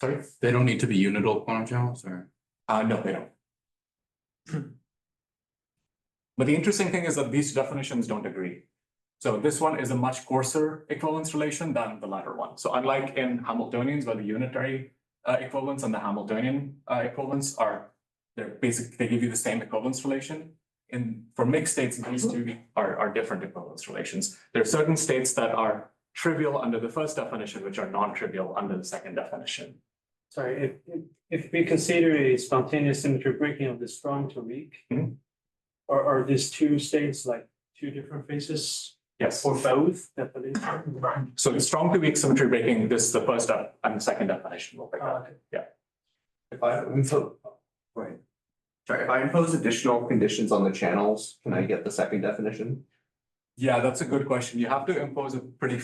Sorry? They don't need to be unidal quantum channels, or? No, they don't. But the interesting thing is that these definitions don't agree. So this one is a much coarser equivalence relation than the latter one. So unlike in Hamiltonians, where the unitary equivalence and the Hamiltonian equivalence they give you the same equivalence relation. For mixed states, these two are different equivalence relations. There are certain states that are trivial under the first definition, which are non-trivial under the second definition. Sorry, if we consider a spontaneous symmetry breaking of the strong to weak, are these two states like two different phases? Yes. For both definitions? So the strong to weak symmetry breaking, this is the first and the second definition will pick up. Okay. Yeah. If I impose additional conditions on the channels, can I get the second definition? Yeah, that's a good question. You have to impose a pretty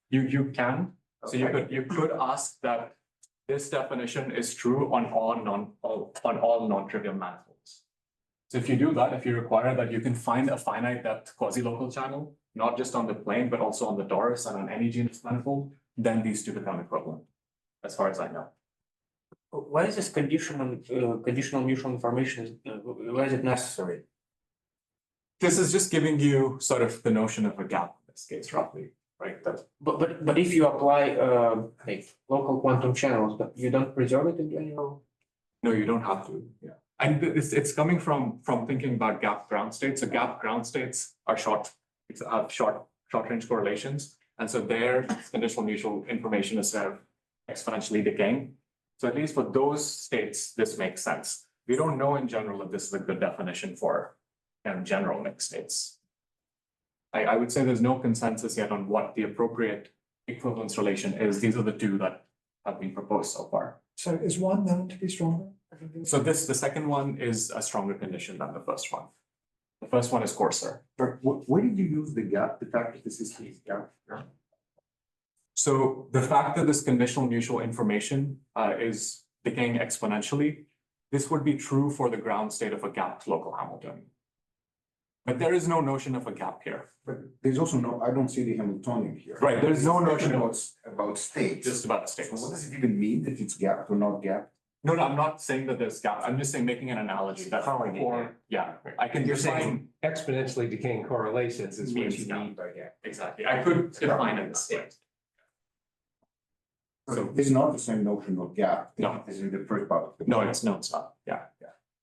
you can. So you could ask that this definition is true on all non-trivial manifolds. So if you do that, if you require that you can find a finite depth quasi-local channel, not just on the plane, but also on the torus and on any genus manifold, then these two become equivalent, as far as I know. Why is this conditional mutual information? Why is it necessary? This is just giving you sort of the notion of a gap in this case, roughly, right? But if you apply like local quantum channels, but you don't preserve it in general? No, you don't have to. Yeah. And it's coming from thinking about gap ground states. So gap ground states are short range correlations. And so their conditional mutual information is sort of exponentially decaying. So at least for those states, this makes sense. We don't know in general if this is a good definition for general mixed states. I would say there's no consensus yet on what the appropriate equivalence relation is. These are the two that have been proposed so far. So is one known to be stronger? So the second one is a stronger condition than the first one. The first one is coarser. But where did you use the gap, the fact that this is the gap? So the fact that this conditional mutual information is decaying exponentially, this would be true for the ground state of a gapped local Hamiltonian. But there is no notion of a gap here. But there's also I don't see the Hamiltonian here. Right, there's no notion about states. Just about the states. So what does it even mean if it's gapped or not gapped? No, I'm not saying that there's gap. I'm just saying making an analogy that I can You're define saying exponentially decaying correlations is what means you gap. mean by gap. Exactly. I could define it this way. So it's not the same notion of gap. No. As in the first part of the. No, it's not. Yeah.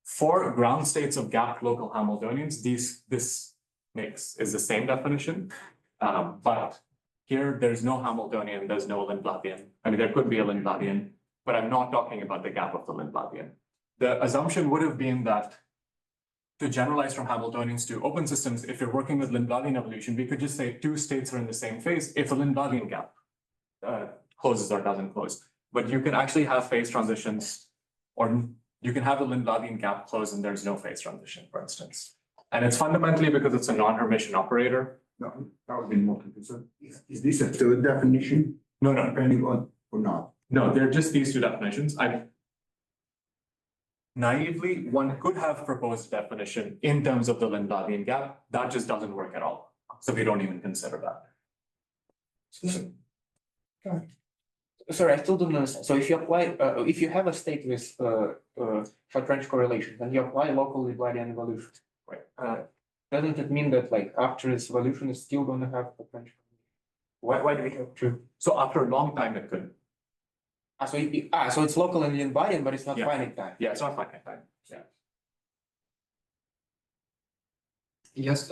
For ground states of gapped local Hamiltonians, this mix is the same definition. But here there's no Hamiltonian, there's no Lindbladian. I mean, there could be a Lindbladian, but I'm not talking about the gap of the Lindbladian. The assumption would have been that to generalize from Hamiltonians to open systems, if you're working with Lindbladian evolution, we could just say two states are in the same phase if a Lindbladian gap closes or doesn't close. But you can actually have phase transitions or you can have the Lindbladian gap close and there's no phase transition, for instance. And it's fundamentally because it's a non-Hermitian operator. No, that would be more confusing. Is this a third definition? No, no, Depending on or not? no, they're just these two definitions. Naively, one could have proposed a definition in terms of the Lindbladian gap. That just doesn't work at all. So we don't even consider that. Sorry, I still don't understand. So if you apply, if you have a state with short range correlation, then you apply local Lindbladian evolution. Right. Doesn't it mean that like after this evolution is still gonna have short range? Why do we have to? So after a long time, it could. So it's local and Lindbladian, but it's not Yeah. finite time. Yeah, it's not finite time. Yeah. Yes,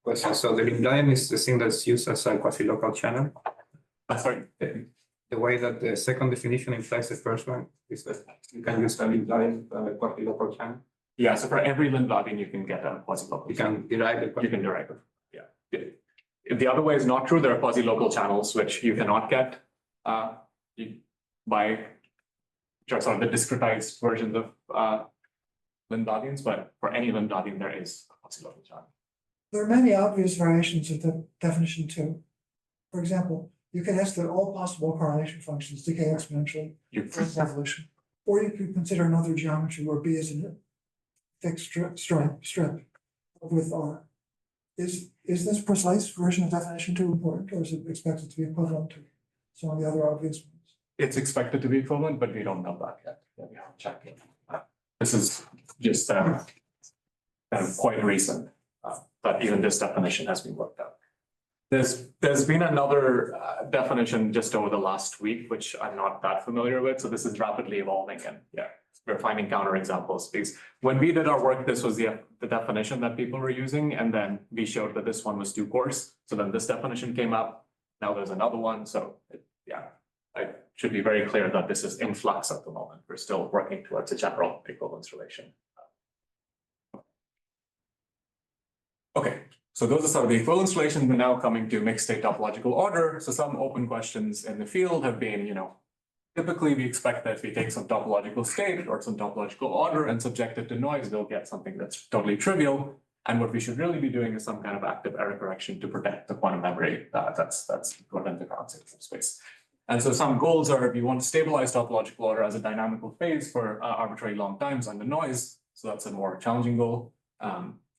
question. So the Lindbladian is the thing that's used as a quasi-local channel. Sorry. The way that the second definition implies the first one is that you can use a Lindbladian quasi-local channel. Yeah, so for every Lindbladian, you can get a quasi-local. You can derive it. You can derive it. Yeah. If the other way is not true, there are quasi-local channels which you cannot get by which are sort of the discretized versions of Lindbladians, but for any Lindbladian, there is a quasi-local channel. There are many obvious variations of the definition too. For example, you can ask that all possible correlation functions decay exponentially for evolution. Or you could consider another geometry where B is a fixed strip with R. Is this precise version of definition too important, or is it expected to be equivalent to some of the other obvious ones? It's expected to be equivalent, but we don't know that yet. Yeah, we haven't checked it. This is just kind of quite recent that even this definition has been worked out. There's been another definition just over the last week, which I'm not that familiar with. So this is rapidly evolving, and yeah, we're finding counterexamples. Because when we did our work, this was the definition that people were using, and then we showed that this one was too coarse. So then this definition came up. Now there's another one. So I should be very clear that this is in flux at the moment. We're still working towards a general equivalence relation. Okay. So those are sort of the equivalence relations. We're now coming to mixed state topological order. So some open questions in the field have been, typically we expect that if we take some topological state or some topological order and subject it to noise, we'll get something that's totally trivial. And what we should really be doing is some kind of active error correction to protect the quantum memory that's equivalent to ground state space. And so some goals are we want to stabilize topological order as a dynamical phase for arbitrary long times under noise. So that's a more challenging goal.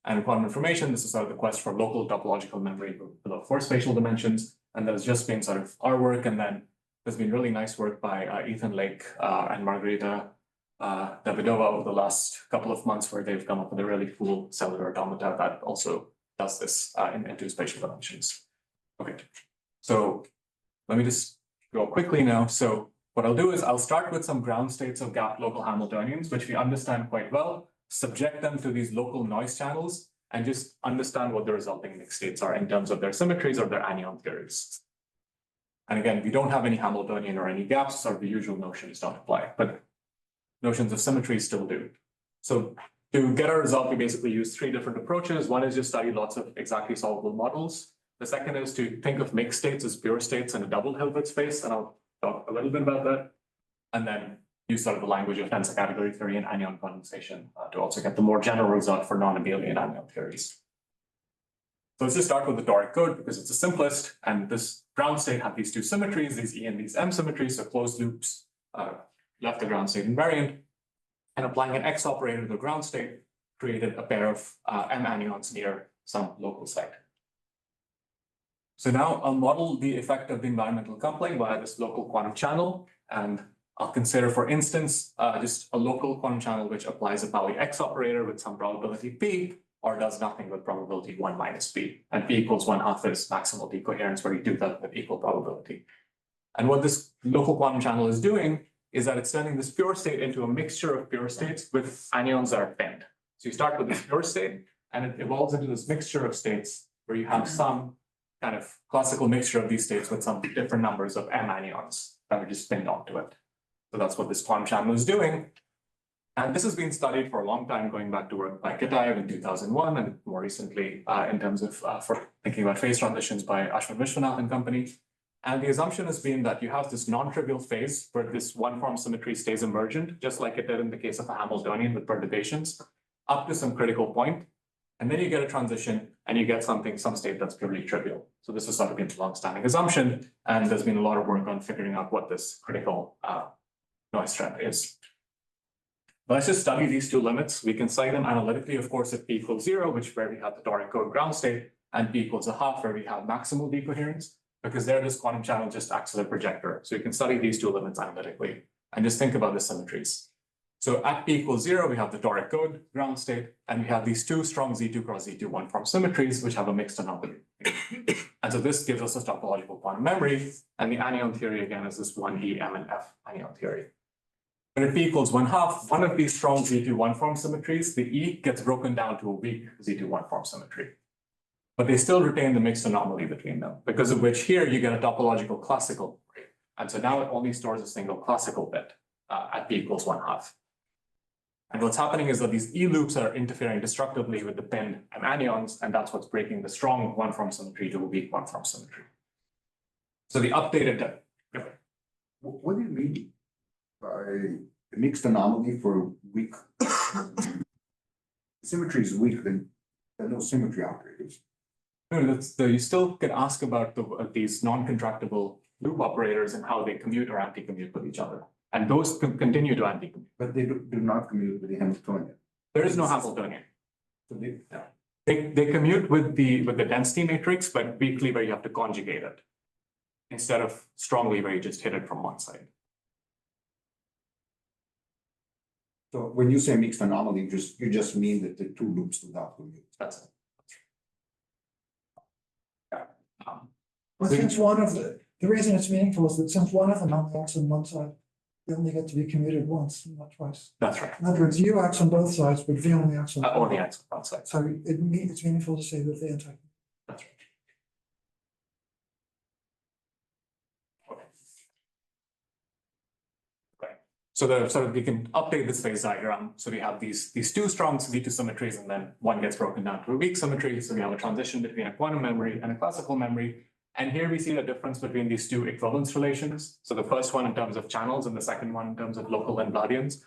And quantum information, this is sort of the quest for local topological memory below 4 spatial dimensions. And there's just been sort of our work, and then there's been really nice work by Ethan Lake and Margarita Davidova over the last couple of months, where they've come up with a really cool cellular automata that also does this in 2 spatial dimensions. Okay, so let me just go quickly now. So what I'll do is I'll start with some ground states of gap local Hamiltonians, which we understand quite well, subject them to these local noise channels, and just understand what the resulting mixed states are in terms of their symmetries or their anion theories. And again, we don't have any Hamiltonian or any gaps, so the usual notions don't apply, but notions of symmetry still do. So to get our result, we basically use 3 different approaches. One is just study lots of exactly solvable models. The second is to think of mixed states as pure states in a double Hilbert space, and I'll talk a little bit about that. And then use sort of the language of tensor category theory and anion condensation to also get the more general result for non-abelian anion theories. So let's just start with the Toric code because it's the simplest, and this ground state had these 2 symmetries, these E and these M symmetries, so closed loops left the ground state invariant, and applying an X operator to the ground state created a pair of M anions near some local site. So now I'll model the effect of the environmental coupling via this local quantum channel, and I'll consider, for instance, just a local quantum channel which applies a Pauli X operator with some probability P, or does nothing with probability 1 minus P, and P equals 1/2 is maximal decoherence, where you do that with equal probability. And what this local quantum channel is doing is that it's turning this pure state into a mixture of pure states with anions that are pinned. So you start with this pure state, and it evolves into this mixture of states where you have some kind of classical mixture of these states with some different numbers of M anions that are just pinned onto it. So that's what this quantum channel is doing. And this has been studied for a long time, going back to work by Kitaev in 2001, and more recently in terms of for thinking about phase transitions by Ashwin Vishwanath and company. And the assumption has been that you have this non-trivial phase where this one-form symmetry stays emergent, just like it did in the case of a Hamiltonian with perturbations, up to some critical point. And then you get a transition and you get some state that's purely trivial. So this has sort of been a long-standing assumption, and there's been a lot of work on figuring out what this critical noise strength is. But let's just study these two limits. We can cite them analytically, of course, at p equals 0, which where we have the Toric code ground state, and p equals 1/2, where we have maximal decoherence, because there this quantum channel just acts as a projector. So you can study these two limits analytically and just think about the symmetries. So at p equals 0, we have the Toric code ground state, and we have these two strong Z2 cross Z2 one-form symmetries, which have a mixed anomaly. And so this gives us a topological quantum memory, and the anion theory again is this 1D M and F anion theory. When at p equals 1/2, one of these strong Z2 one-form symmetries, the E gets broken down to a weak Z2 one-form symmetry. But they still retain the mixed anomaly between them, because of which here you get a topological classical rate. And so now it only stores a single classical bit at p equals 1/2. And what's happening is that these E loops are interfering destructively with the pin M anions, and that's what's breaking the strong one-form symmetry to a weak one-form symmetry. So the updated. What do you mean by a mixed anomaly for weak? Symmetry is weak, then there are no symmetry operators. No, you still can ask about these non-contractible loop operators and how they commute or anti-commute with each other. And those continue to anti-commute. But they do not commute with the Hamiltonian. There is no Hamiltonian. So they commute with the density matrix, but weakly where you have to conjugate it, instead of strongly where you just hit it from one side. So when you say mixed anomaly, you just mean that the two loops do not commute. That's it. But since one of the reason it's meaningful is that since one of them only acts on one side, they only get to be commuted once, not twice. That's right. In other words, U acts on both sides, but V only acts on Only acts on one side. So it's meaningful to say that they anti. That's right. So we can update this phase diagram. So we have these two strong Z2 symmetries, and then one gets broken down to a weak symmetry. So we have a transition between a quantum memory and a classical memory. And here we see the difference between these two equivalence relations. So the first one in terms of channels and the second one in terms of local invariants.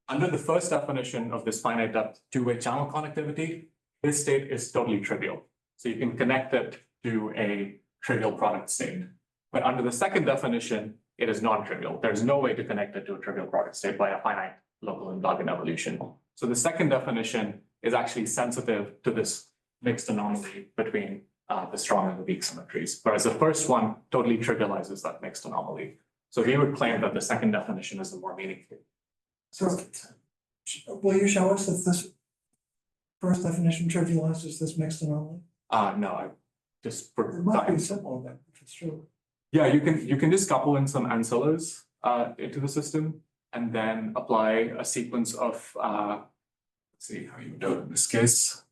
Under the first definition of this finite depth two-way channel connectivity, this state is totally trivial. So you can connect it to a trivial product state. But under the second definition, it is non-trivial. There's no way to connect it to a trivial product state by a finite local invariant evolution. So the second definition is actually sensitive to this mixed anomaly between the strong and the weak symmetries, whereas the first one totally trivializes that mixed anomaly. So we would claim that the second definition is the more meaningful. So will you show us that this first definition trivializes this mixed anomaly? No, I just for It must be time. simple then, if it's true. Yeah, you can just couple in some ancillas into the system and then apply a sequence of let's see how you do it in this case.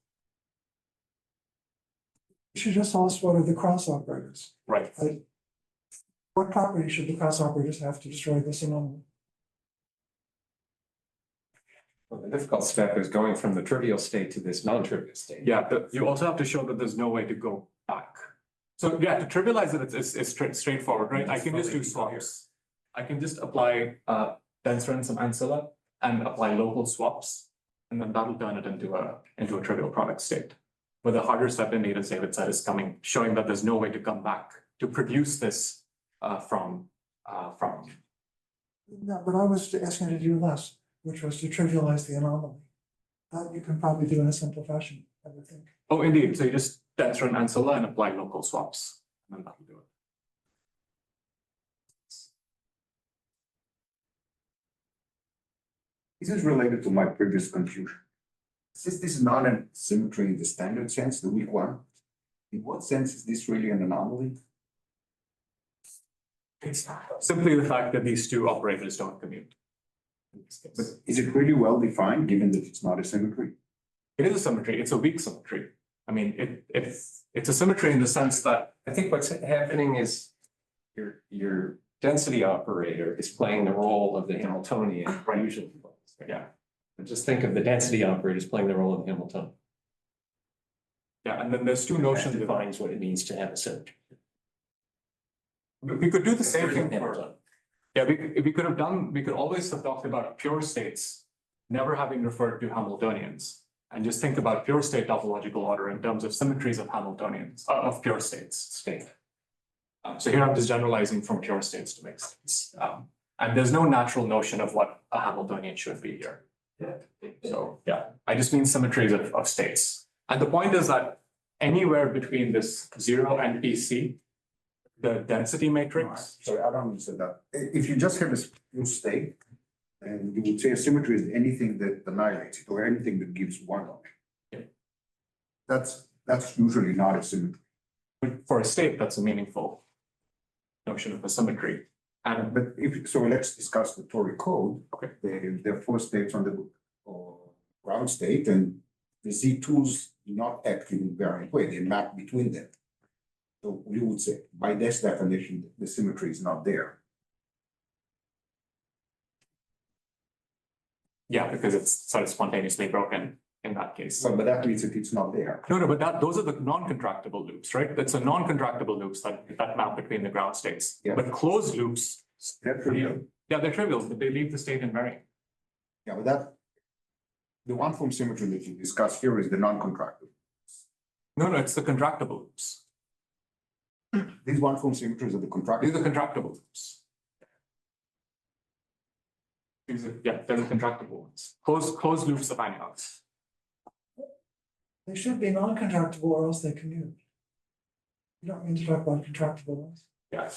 You should just tell us what are the cross operators. Right. What property should the cross operators have to destroy this anomaly? Well, the difficult step is going from the trivial state to this non-trivial state. Yeah, but you also have to show that there's no way to go back. So yeah, to trivialize it, it's straightforward, right? I can just do swaps. I can just apply tensor and some ancilla and apply local swaps, and then that'll turn it into a trivial product state. But the harder step in need, as David said, is showing that there's no way to come back to produce this from. No, but I was asking you to do less, which was to trivialize the anomaly. That you can probably do in a simple fashion, I would think. Oh, indeed. So you just tensor and ancilla and apply local swaps, and then that'll do it. This is related to my previous confusion. Since this is not a symmetry in the standard sense, the weak one, in what sense is this really an anomaly? It's simply the fact that these two operators don't commute. But is it really well defined, given that it's not a symmetry? It is a symmetry. It's a weak symmetry. I mean, it's a symmetry in the sense that I think what's happening is your density operator is playing the role of the Hamiltonian usually. yeah. But just think of the density operators playing the role of the Hamiltonian. Yeah, and then there's two notions That defines what it means to have a symmetry. We could do the same thing for, yeah, we could have done, we could always have talked about pure states, never having referred to Hamiltonians. And just think about pure state topological order in terms of symmetries of Hamiltonians, of pure states. So here I'm just generalizing from pure states to make sense. And there's no natural notion of what a Hamiltonian should be here. So yeah, I just mean symmetries of states. And the point is that anywhere between this 0 and PC, the density matrix. Sorry, I don't understand that. If you just have a pure state, and you would say a symmetry is anything that annihilates it or anything that gives one of it. Yeah. That's usually not a symmetry. But for a state, that's a meaningful notion of a symmetry. And But if, so let's discuss the Toric code. Okay. There are 4 states on the ground state, and the Z2s do not act in a invariant way, they map between them. So we would say, by this definition, the symmetry is not there. yeah, because it's sort of spontaneously broken in that case. So, but that means that it's not there. No, but those are the non-contractible loops, right? That's a non-contractible loops that map between the ground states. Yeah. But closed loops, That's trivial. yeah, they're trivial, but they leave the state invariant. Yeah, but the one form symmetry that you discuss here is the non-contractible. No, it's the contractible loops. These one form symmetries are the contractible. These are contractible loops. They're the contractible ones. Closed loops of anyhows. They should be non-contractible or else they commute. You don't mean to talk about contractible ones. Yeah,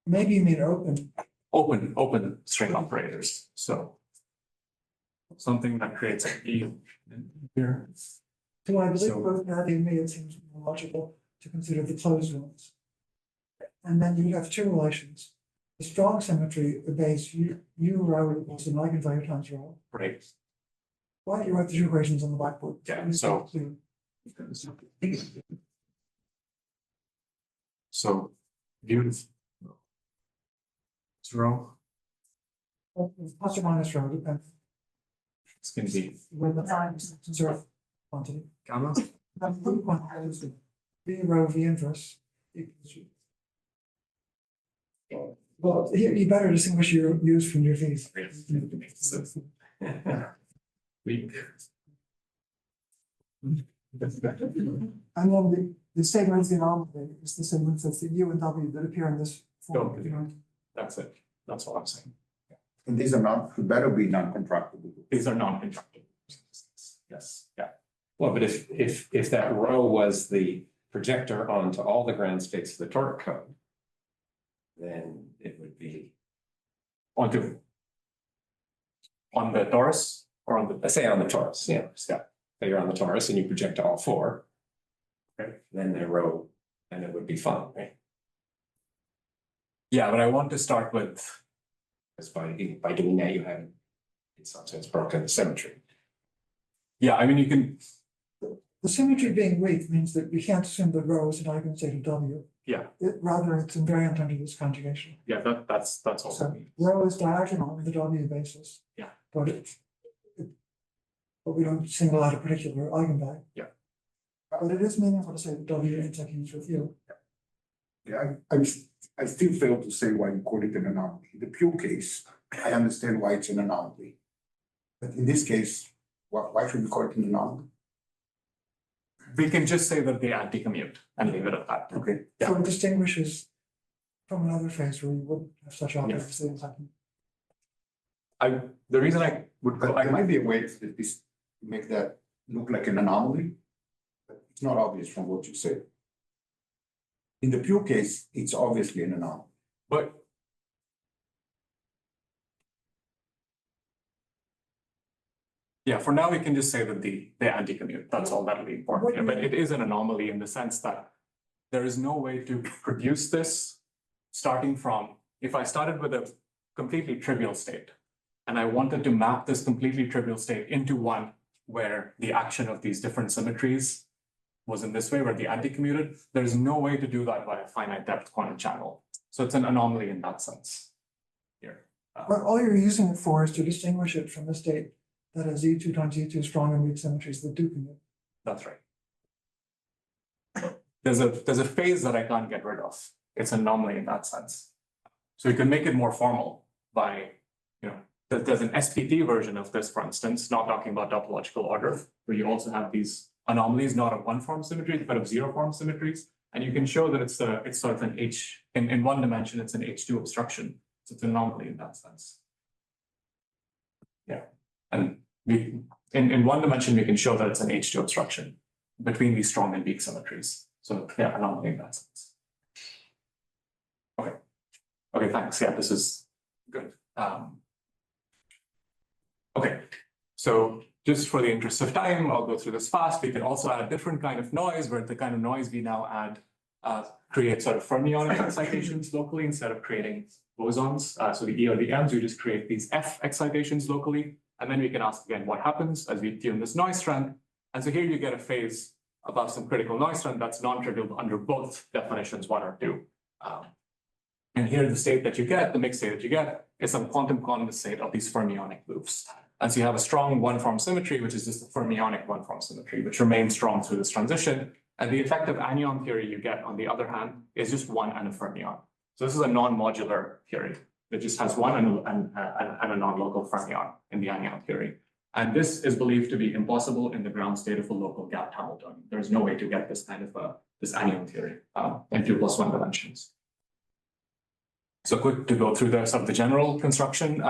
Maybe you mean open. open string operators. So something that creates a key here. So I believe So- both Matthew and me, it seems more logical to consider the closed ones. And then you have 2 relations. The strong symmetry obeys U rho equals an eigenvalue times rho. Right. Why don't you write the 2 equations on the blackboard? Yeah, so- So view 0. Plus or minus rho depends It's going to be when the time is conserved quantity. gamma. That blue quantity is V rho V inverse equals U. Well, you better distinguish your U's from your V's. Weak. And then the statement of the anomaly is the statement that the U and W that appear in this form. Okay. That's it. That's all I'm saying. And these are not, better be non-contractible. These are non-contractible. Yes, yeah. Well, but if that row was the projector onto all the ground states of the Toric code, then it would be, On the torus or on the, let's say on the torus, yeah. yeah. So you're on the torus and you project all 4. Okay. Then the row, and it would be fun, right? Yeah, but I want to start with, Because by doing that, you have, in some sense, broken the symmetry. yeah, I mean, you can, The symmetry being weak means that we can't assume that rho is an eigenstate of W. yeah, Rather, it's invariant under this conjugation. yeah, that's all. So rho is diagonal on the W basis. Yeah. But but we don't single out a particular eigenvalue. Yeah. But it is meaningful to say that W intercedes with U. Yeah, I still fail to say why you call it an anomaly. In the pure case, I understand why it's an anomaly. But in this case, why should we call it an anomaly? We can just say that they anti-commute and leave it at that. Okay. Yeah. So it distinguishes from another phase where you wouldn't have such objects as happening. The reason I would But go, there might be a way to make that look like an anomaly. But it's not obvious from what you said. In the pure case, it's obviously an anomaly. but yeah, for now, we can just say that they anti-commute. That's all that'll be important. here. But it is an anomaly in the sense that there is no way to produce this starting from, if I started with a completely trivial state and I wanted to map this completely trivial state into one where the action of these different symmetries was in this way, where the anti-commuted, there's no way to do that by a finite depth quantum channel. So it's an anomaly in that sense here. But all you're using it for is to distinguish it from the state that has E2 times E2 strong and weak symmetries that do commute. That's right. There's a phase that I can't get rid of. it's an anomaly in that sense. So you can make it more formal by, there's an SPT version of this, for instance, not talking about topological order, where you also have these anomalies, not of one form symmetries, but of zero form symmetries. And you can show that it's sort of an in one dimension, it's an H2 obstruction. So it's an anomaly in that sense. Yeah. And in one dimension, we can show that it's an H2 obstruction between these strong and weak symmetries. So yeah, anomaly in that sense. Okay, thanks. Yeah, this is good. Okay, so just for the interest of time, I'll go through this fast. We can also add different kind of noise, where the kind of noise we now add create sort of fermionic excitations locally instead of creating bosons. So the E or the M's, we just create these F excitations locally. And then we can ask again what happens as we tune this noise strength. And so here you get a phase above some critical noise strength that's non-trivial under both definitions, 1 or 2. And here the state that you get, the mixed state that you get, is some quantum condensate of these fermionic loops. And so you have a strong one-form symmetry, which is just a fermionic one-form symmetry, which remains strong through this transition. And the effective anion theory you get, on the other hand, is just one and a fermion. So this is a non-modular theory that just has one and a non-local fermion in the anion theory. And this is believed to be impossible in the ground state of a local gap Hamiltonian. There's no way to get this kind of this anion theory in 2+1 dimensions. So quick to go through the sort of the general construction.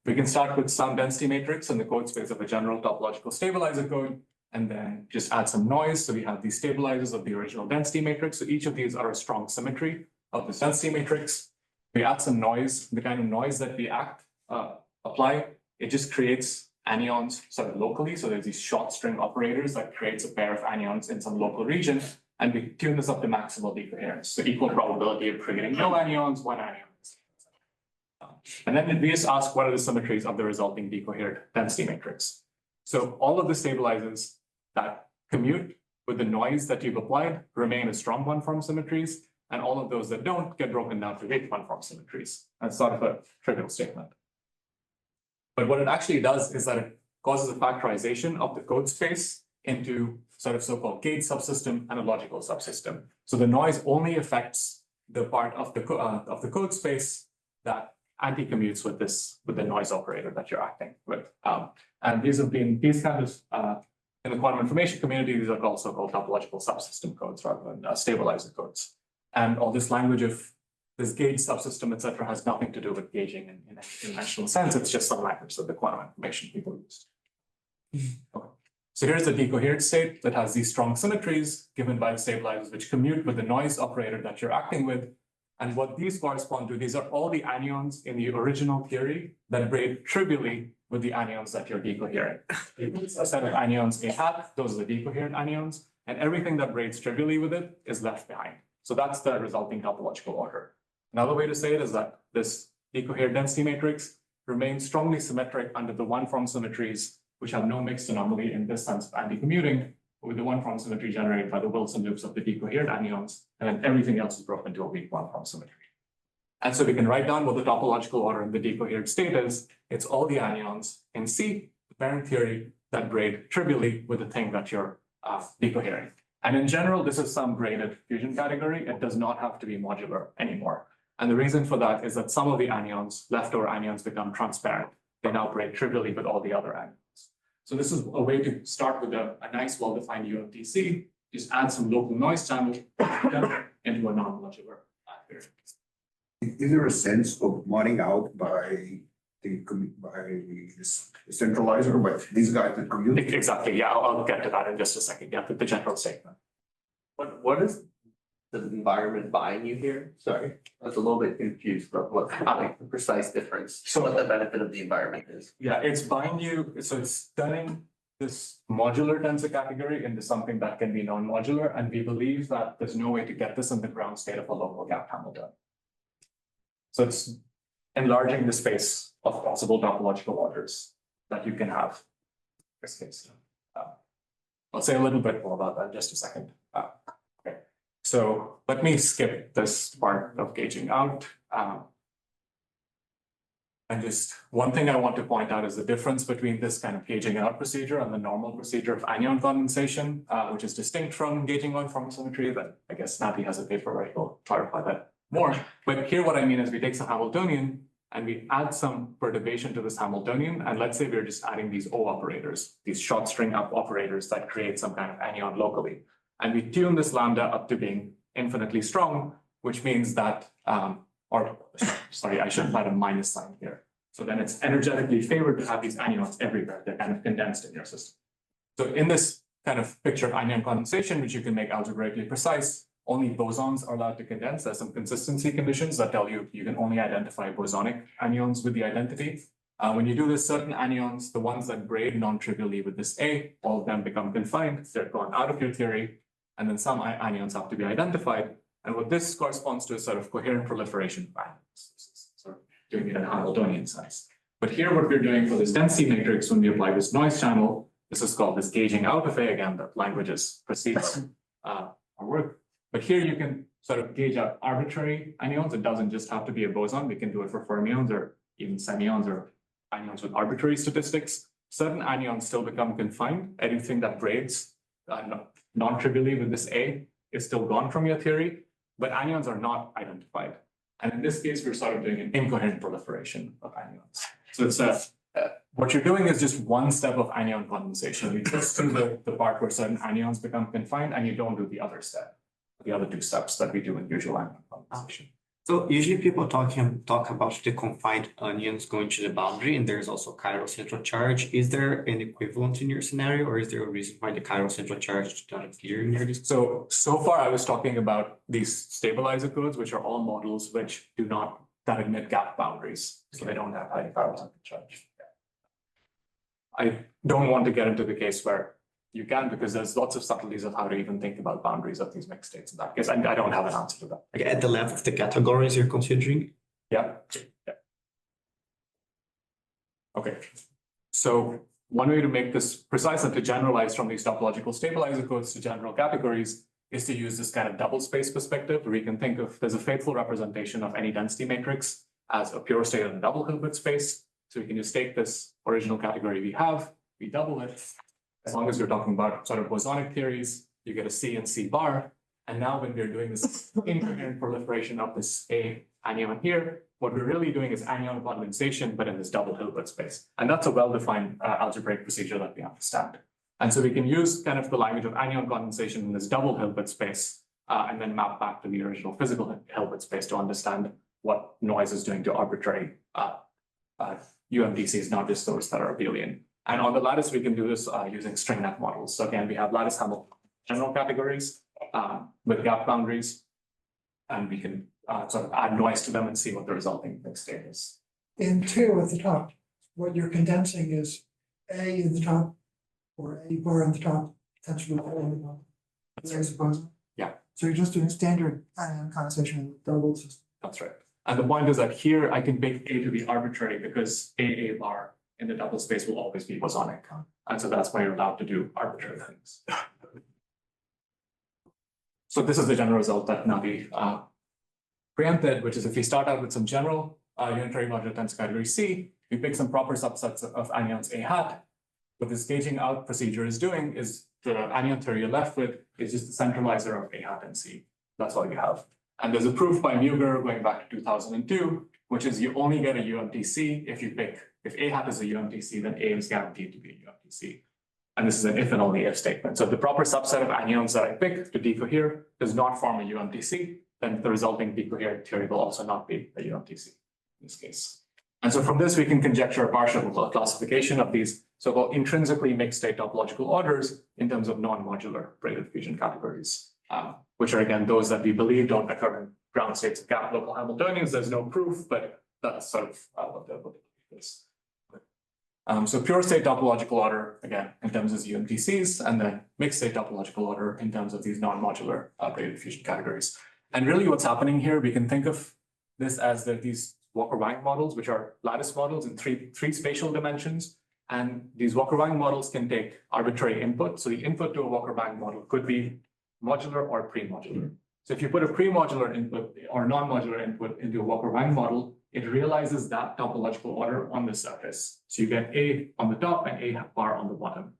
We can start with some density matrix in the code space of a general topological stabilizer code, and then just add some noise. So we have these stabilizers of the original density matrix. So each of these are a strong symmetry of this density matrix. We add some noise, the kind of noise that we apply, it just creates anions sort of locally. So there's these short string operators that creates a pair of anions in some local region, and we tune this up to maximal decoherence. So equal probability of creating no anions, one anion. And then we just ask what are the symmetries of the resulting decoherent density matrix. So all of the stabilizers that commute with the noise that you've applied remain as strong one-form symmetries, and all of those that don't get broken down to weak one-form symmetries. That's sort of a trivial statement. But what it actually does is that it causes a factorization of the code space into sort of so-called gauge subsystem and a logical subsystem. So the noise only affects the part of the code space that anti-commutes with the noise operator that you're acting with. And these kind of, in the quantum information community, these are also called topological subsystem codes rather than stabilizer codes. And all this language of this gauge subsystem, et cetera, has nothing to do with gauging in any conventional sense. It's just some language that the quantum information people use. Okay. So here's the decoherent state that has these strong symmetries given by the stabilizers, which commute with the noise operator that you're acting with. And what these correspond to, these are all the anions in the original theory that braid trivially with the anions that you're decoherent. A set of anions A hat, those are the decoherent anions, and everything that braids trivially with it is left behind. So that's the resulting topological order. Another way to say it is that this decoherent density matrix remains strongly symmetric under the one-form symmetries, which have no mixed anomaly in this sense of anti-commuting, with the one-form symmetry generated by the Wilson loops of the decoherent anions, and then everything else is broken to a weak one-form symmetry. And so we can write down what the topological order in the decoherent state is. It's all the anions in C, the parent theory, that braid trivially with the thing that you're decohering. And in general, this is some braided fusion category. It does not have to be modular anymore. And the reason for that is that some of the anions, leftover anions, become transparent. They now braid trivially with all the other anions. So this is a way to start with a nice, well-defined UMTC, just add some local noise channel into a non-modular theory. Is there a sense of modding out by the centralizer, but these guys that commute? Exactly, yeah, I'll get to that in just a second, yeah, the general statement. What is the environment buying you here? Sorry, I was a little bit confused about what the precise difference, so what the benefit of the environment is. Yeah, it's buying you, so it's turning this modular tensor category into something that can be non-modular, and we believe that there's no way to get this in the ground state of a local gap Hamilton. So it's enlarging the space of possible topological orders that you can have in this case. I'll say a little bit more about that in just a second. Okay. So let me skip this part of gauging out. And just one thing I want to point out is the difference between this kind of gauging out procedure and the normal procedure of anion condensation, which is distinct from gauging on formal symmetry. But I guess Navi has a paper where he'll clarify that more. But here what I mean is we take some Hamiltonian and we add some perturbation to this Hamiltonian. And let's say we're just adding these O operators, these short string up operators that create some kind of anion locally. And we tune this lambda up to being infinitely strong, which means that, sorry, I should have had a minus sign here. So then it's energetically favored to have these anions everywhere. They're kind of condensed in your system. So in this kind of picture of anion condensation, which you can make algebraically precise, only bosons are allowed to condense. There's some consistency conditions that tell you you can only identify bosonic anions with the identity. When you do this, certain anions, the ones that braid non-trivially with this A, all of them become confined. They're gone out of your theory. And then some anions have to be identified. And what this corresponds to is sort of coherent proliferation of anions. This is sort of doing it in a Hamiltonian sense. But here, what we're doing for this density matrix, when we apply this noise channel, this is called this gauging out of A again, that languages precedes our work. But here you can sort of gauge out arbitrary anions. It doesn't just have to be a boson. We can do it for fermions or even semions or anions with arbitrary statistics. Certain anions still become confined. Anything that braids non-trivially with this A is still gone from your theory, but anions are not identified. And in this case, we're sort of doing an incoherent proliferation of anions. So it's what you're doing is just one step of anion condensation. You just do the part where certain anions become confined and you don't do the other step, the other two steps that we do in usual anion condensation. So usually people talk about the confined onions going to the boundary, and there's also chiral central charge. Is there an equivalent in your scenario, or is there a reason why the chiral central charge does not appear in your discussion? So far I was talking about these stabilizer codes, which are all models which do not that admit gap boundaries. So they don't have high chiral central charge. I don't want to get into the case where you can, because there's lots of subtleties of how to even think about boundaries of these mixed states in that case. I don't have an answer to that. Like at the level of the categories you're considering? Yeah. Okay. So one way to make this precise and to generalize from these topological stabilizer codes to general categories is to use this kind of double space perspective, where we can think of there's a faithful representation of any density matrix as a pure state in a double Hilbert space. So we can just take this original category we have, we double it. As long as you're talking about sort of bosonic theories, you get a C and C bar. And now when we're doing this incoherent proliferation of this A anion here, what we're really doing is anion condensation, but in this double Hilbert space. And that's a well-defined algebraic procedure that we understand. And so we can use kind of the language of anion condensation in this double Hilbert space, and then map back to the original physical Hilbert space to understand what noise is doing to arbitrary UMDCs, not just those that are abelian. And on the lattice, we can do this using string net models. So again, we have lattice Hamiltonian general categories with gap boundaries, and we can sort of add noise to them and see what the resulting mixed state is. In 2 at the top, what you're condensing is A in the top, or A bar in the top, potentially O in the bottom. There's a boson. Yeah. So you're just doing standard anion condensation in the double system. That's right. And the point is that here I can pick A to be arbitrary because A bar in the double space will always be bosonic. And so that's why you're allowed to do arbitrary things. So this is the general result that Navi preempted, which is if we start out with some general unitary modular tensor category C, we pick some proper subsets of anions A hat. What this gauging out procedure is doing is the anion theory you're left with is just the centralizer of A hat and C. That's all you have. And there's a proof by Muger going back to 2002, which is you only get a UMTC if A hat is a UMTC, then A is guaranteed to be a UMTC. And this is an if and only if statement. So if the proper subset of anions that I pick to decohere does not form a UMTC, then the resulting decoherent theory will also not be a UMTC in this case. And so from this, we can conjecture a partial classification of these so-called intrinsically mixed state topological orders in terms of non-modular braided fusion categories, which are again those that we believe don't occur in ground states of gap local Hamiltonians. There's no proof, but that's sort of what the belief is. So pure state topological order, again, in terms of UMTCs, and then mixed state topological order in terms of these non-modular braided fusion categories. And really what's happening here, we can think of this as these Walker-Wang models, which are lattice models in three spatial dimensions. And these Walker-Wang models can take arbitrary input. So the input to a Walker-Wang model could be modular or pre-modular. So if you put a pre-modular input or non-modular input into a Walker-Wang model, it realizes that topological order on the surface. So you get A on the top and A bar on the bottom.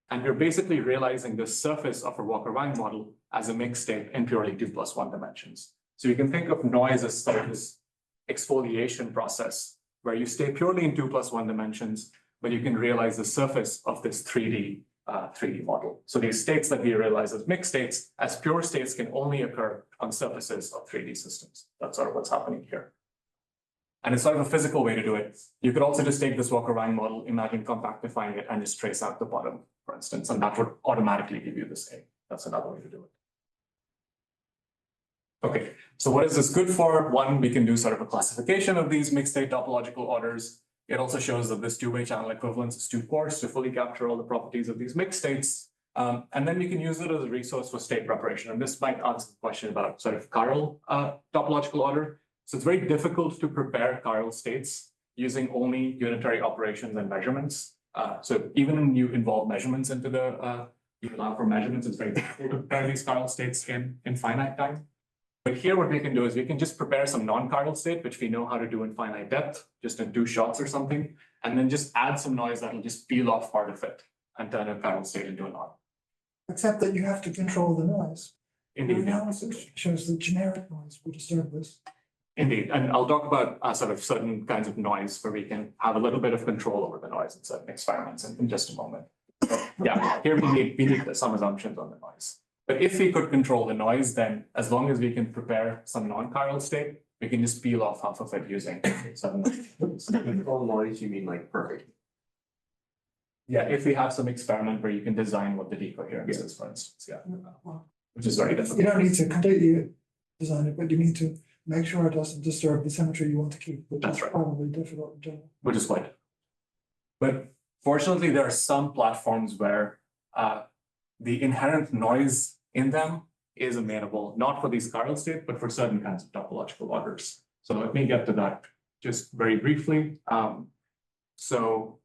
And you're basically realizing the surface of a Walker-Wang model as a mixed state in purely 2+1 dimensions. So you can think of noise as sort of this exfoliation process where you stay purely in 2+1 dimensions, but you can realize the surface of this 3D model. So these states that we realize as mixed states, as pure states, can only occur on surfaces of 3D systems. That's sort of what's happening here. And it's sort of a physical way to do it. You could also just take this Walker-Ryan model, imagine compactifying it, and just trace out the bottom, for instance, and that would automatically give you this A. That's another way to do it. Okay, so what is this good for? One, we can do sort of a classification of these mixed state topological orders. It also shows that this two-way channel equivalence is too coarse to fully capture all the properties of these mixed states. And then we can use it as a resource for state preparation. And this might answer the question about sort of chiral topological order. So it's very difficult to prepare chiral states using only unitary operations and measurements. So even when you involve measurements into the, you allow for measurements, it's very difficult to prepare these chiral states in finite time. But here what we can do is we can just prepare some non-chiral state, which we know how to do in finite depth, just in 2 shots or something, and then just add some noise that will just peel off part of it and turn a chiral state into a non. Except that you have to control the noise. Indeed, The yeah. analysis shows the generic noise will disturb this. Indeed, and I'll talk about sort of certain kinds of noise where we can have a little bit of control over the noise in certain experiments in just a moment. Yeah, here we need some assumptions on the noise. But if we could control the noise, then as long as we can prepare some non-chiral state, we can just peel off half of it using some. Control noise, you mean like perfect? Yeah, if we have some experiment where you can design what the decoherence is, for instance, yeah, which is very difficult. You don't need to completely design it, but you need to make sure it doesn't disturb the symmetry you want to keep, which That's is right. probably difficult in general. Which is quite. But fortunately, there are some platforms where the inherent noise in them is amenable, not for these chiral states, but for certain kinds of topological orders. So let me get to that just very briefly. So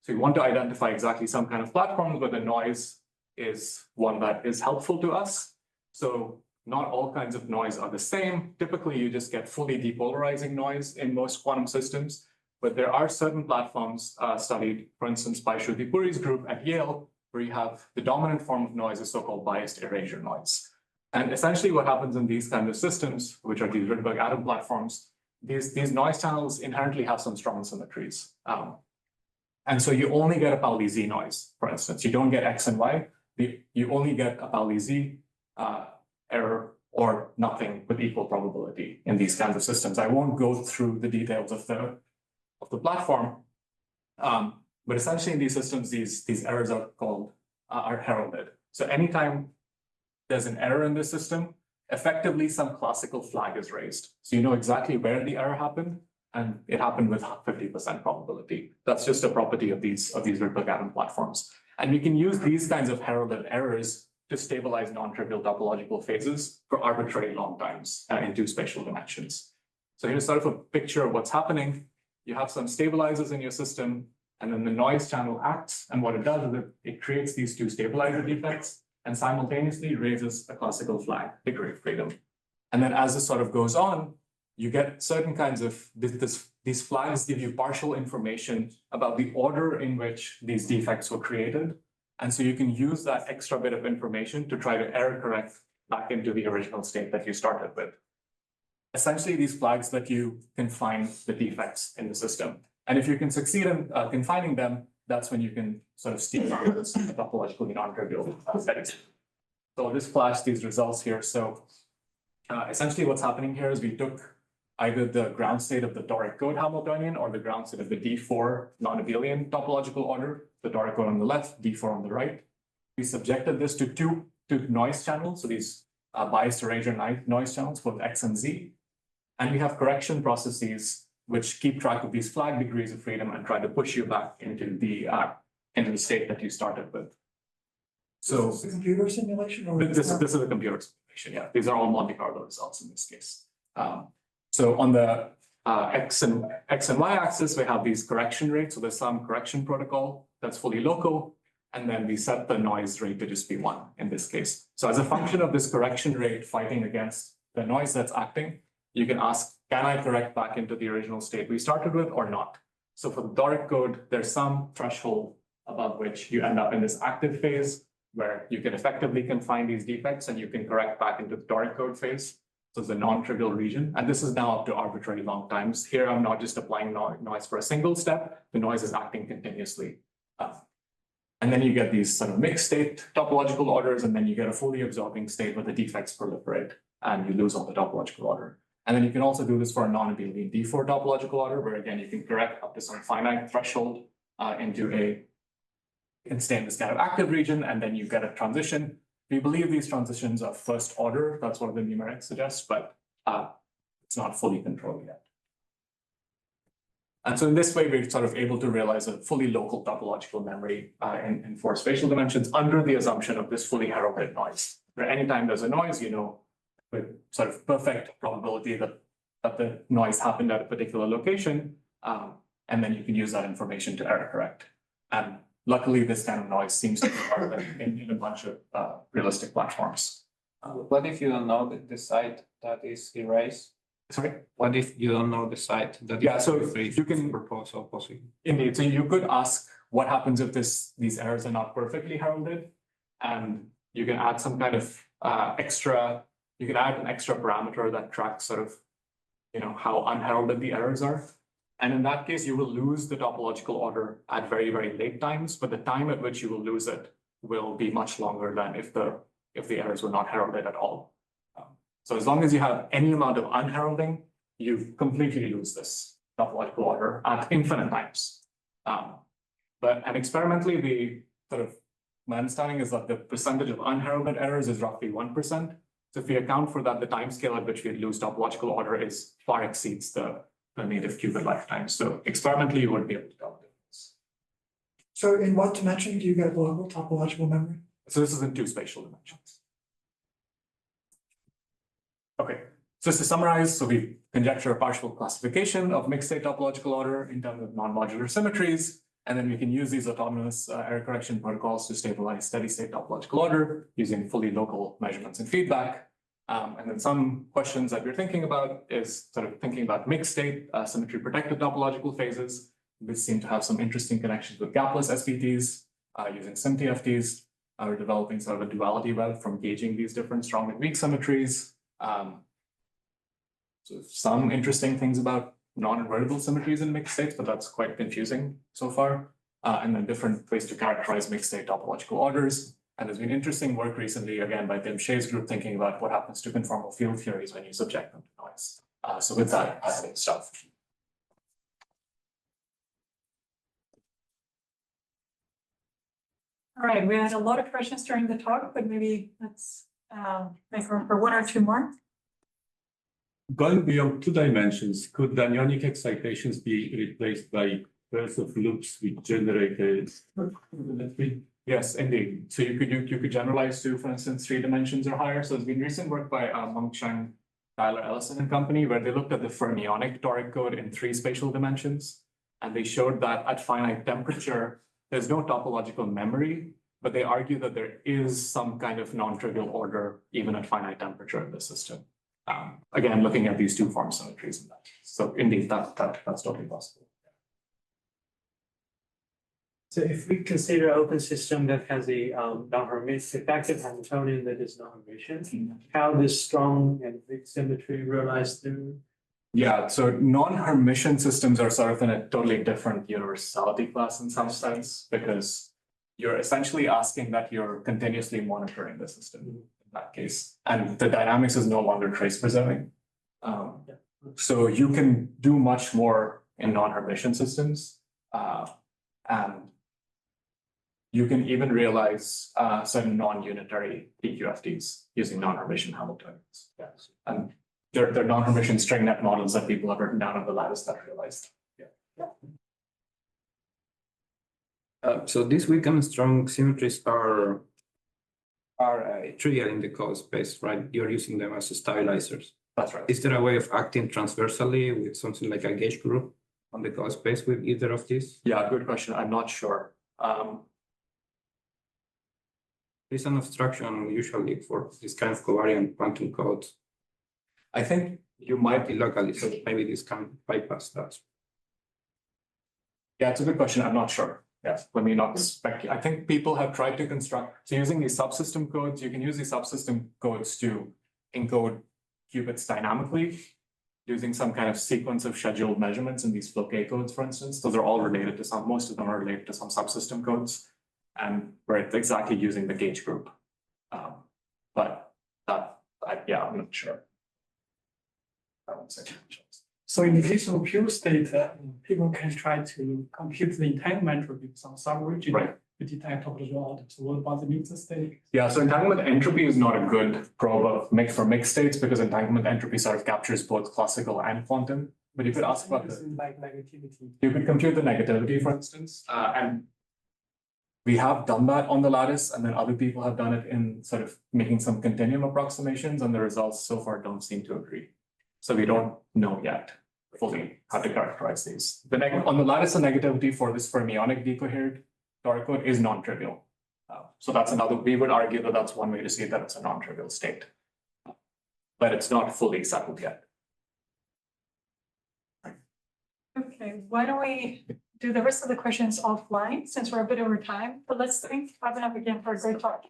you want to identify exactly some kind of platforms where the noise is one that is helpful to us. So not all kinds of noise are the same. Typically, you just get fully depolarizing noise in most quantum systems, but there are certain platforms studied, for instance, by Shruti Puri's group at Yale, where you have the dominant form of noise is so-called biased erasure noise. And essentially what happens in these kind of systems, which are these Rydberg atom platforms, these noise channels inherently have some strong symmetries. And so you only get a Pauli Z noise, for instance. You don't get X and Y. You only get a Pauli Z error or nothing with equal probability in these kinds of systems. I won't go through the details of the platform, but essentially in these systems, these errors are called are heralded. So anytime there's an error in the system, effectively some classical flag is raised. So you know exactly where the error happened, and it happened with 50% probability. That's just a property of these Rydberg atom platforms. And we can use these kinds of heralded errors to stabilize non-trivial topological phases for arbitrary long times in 2 spatial dimensions. So here's sort of a picture of what's happening. You have some stabilizers in your system, and then the noise channel acts, and what it does is it creates these 2 stabilizer defects and simultaneously raises a classical flag, degree of freedom. And then as this sort of goes on, you get certain kinds of, these flags give you partial information about the order in which these defects were created. And so you can use that extra bit of information to try to error correct back into the original state that you started with. Essentially, these flags let you confine the defects in the system. And if you can succeed in confining them, that's when you can sort of steal this topologically non-trivial settings. So I'll just flash these results here. So essentially what's happening here is we took either the ground state of the Toric code Hamiltonian or the ground state of the D4 non-abelian topological order, the Toric code on the left, D4 on the right. We subjected this to two noise channels, so these biased erasure noise channels, both X and Z. And we have correction processes which keep track of these flag degrees of freedom and try to push you back into the state that you started with. So Is this a computer simulation or? this is a computer simulation, yeah. These are all Monte Carlo results in this case. So on the X and Y axis, we have these correction rates. So there's some correction protocol that's fully local. And then we set the noise rate to just be 1 in this case. So as a function of this correction rate fighting against the noise that's acting, you can ask, can I correct back into the original state we started with or not? So for the Toric code, there's some threshold above which you end up in this active phase where you can effectively confine these defects and you can correct back into the Toric code phase. So it's a non-trivial region, and this is now up to arbitrary long times. Here, I'm not just applying noise for a single step, the noise is acting continuously. And then you get these sort of mixed state topological orders, and then you get a fully absorbing state where the defects proliferate and you lose all the topological order. And then you can also do this for a non-abelian D4 topological order, where again, you can correct up to some finite threshold into a, you can stay in this kind of active region, and then you get a transition. We believe these transitions are first order, that's what the numeric suggests, but it's not fully controlled yet. And so in this way, we're sort of able to realize a fully local topological memory in 4 spatial dimensions under the assumption of this fully heralded noise. Where anytime there's a noise, you know, with sort of perfect probability that the noise happened at a particular location, and then you can use that information to error correct. And luckily, this kind of noise seems to be part in a bunch of realistic platforms. What if you don't know the site that is erased? Sorry? What if you don't know the site that Yeah, so erased you can proposal possible? Indeed, so you could ask what happens if these errors are not perfectly heralded, and you can add some kind of you can add an extra parameter that tracks sort of, you know, how unheralded the errors are. And in that case, you will lose the topological order at very, very late times, but the time at which you will lose it will be much longer than if the errors were not heralded at all. So as long as you have any amount of unheralding, you completely lose this topological order at infinite times. And experimentally, the sort of my understanding is that the percentage of unheralded errors is roughly 1%. So if we account for that, the time scale at which we lose topological order far exceeds the native qubit lifetime. So experimentally, you wouldn't be able to tell the difference. So in what dimension do you get local topological memory? So this is in 2 spatial dimensions. Okay, so just to summarize, so we conjecture a partial classification of mixed state topological order in terms of non-modular symmetries, and then we can use these autonomous error correction protocols to stabilize steady state topological order using fully local measurements and feedback. And then some questions that we're thinking about is sort of thinking about mixed state symmetry protected topological phases, which seem to have some interesting connections with gapless SPTs using SIMTFTs. We're developing sort of a duality web from gauging these different strong and weak symmetries. So some interesting things about non-invertible symmetries in mixed states, but that's quite confusing so far. And then different ways to characterize mixed state topological orders. And there's been interesting work recently, again, by Tim Shea's group, thinking about what happens to conformal field theories when you subject them to noise. So with that, I will stop. All right, we had a lot of questions during the talk, but maybe let's make room for 1 or 2 more. Going beyond 2 dimensions, could the anionic excitations be replaced by pairs of loops which generated? Yes, indeed. So you could generalize to, for instance, 3 dimensions or higher. So there's been recent work by Mengcheng, Tyler Ellison and company, where they looked at the fermionic toric code in 3 spatial dimensions, and they showed that at finite temperature, there's no topological memory, but they argue that there is some kind of non-trivial order even at finite temperature in the system. Again, looking at these 2 form symmetries in that. So indeed, that's totally possible. So if we consider an open system that has a non-Hermitian effective Hamiltonian that is non-Hermitian, how does strong and weak symmetry realized through? Yeah, so non-Hermitian systems are sort of in a totally different universality class in some sense, because you're essentially asking that you're continuously monitoring the system in that case. And the dynamics is no longer trace preserving. So you can do much more in non-Hermitian systems. And you can even realize certain non-unitary PQFTs using non-Hermitian Hamiltonians. Yes. And they're non-Hermitian string net models that people have written down on the lattice that realized. Yeah. So these weak and strong symmetries are trivial in the code space, right? You're using them as stabilizers. That's right. Is there a way of acting transversally with something like a gauge group on the code space with either of these? Yeah, good question. I'm not sure. There's an abstraction usually for this kind of covariant quantum codes. I think you might be locally, so maybe this can bypass that. Yeah, it's a good question. I'm not sure. Yes, let me not speculate. I think people have tried to construct, so using these subsystem codes, you can use these subsystem codes to encode qubits dynamically using some kind of sequence of scheduled measurements in these floquet codes, for instance. Those are all related to some, most of them are related to some subsystem codes. And we're exactly using the gauge group. But that, yeah, I'm not sure. That one's actually. So in the case of pure state, people can try to compute the entanglement entropy with some sub-region to detect topological order. So what about the mixed state? Yeah, so entanglement entropy is not a good probe of for mixed states because entanglement entropy sort of captures both classical and quantum. But you could ask about like negativity. You could compute the negativity, for instance, and we have done that on the lattice, and then other people have done it in sort of making some continuum approximations, and the results so far don't seem to agree. So we don't know yet fully how to characterize these. On the lattice, the negativity for this fermionic decoherent Toric code is non-trivial. So that's another, we would argue that that's one way to see that it's a non-trivial state. But it's not fully settled yet. Okay, why don't we do the rest of the questions offline since we're a bit over time, but let's thank Abhinav again for a great talk.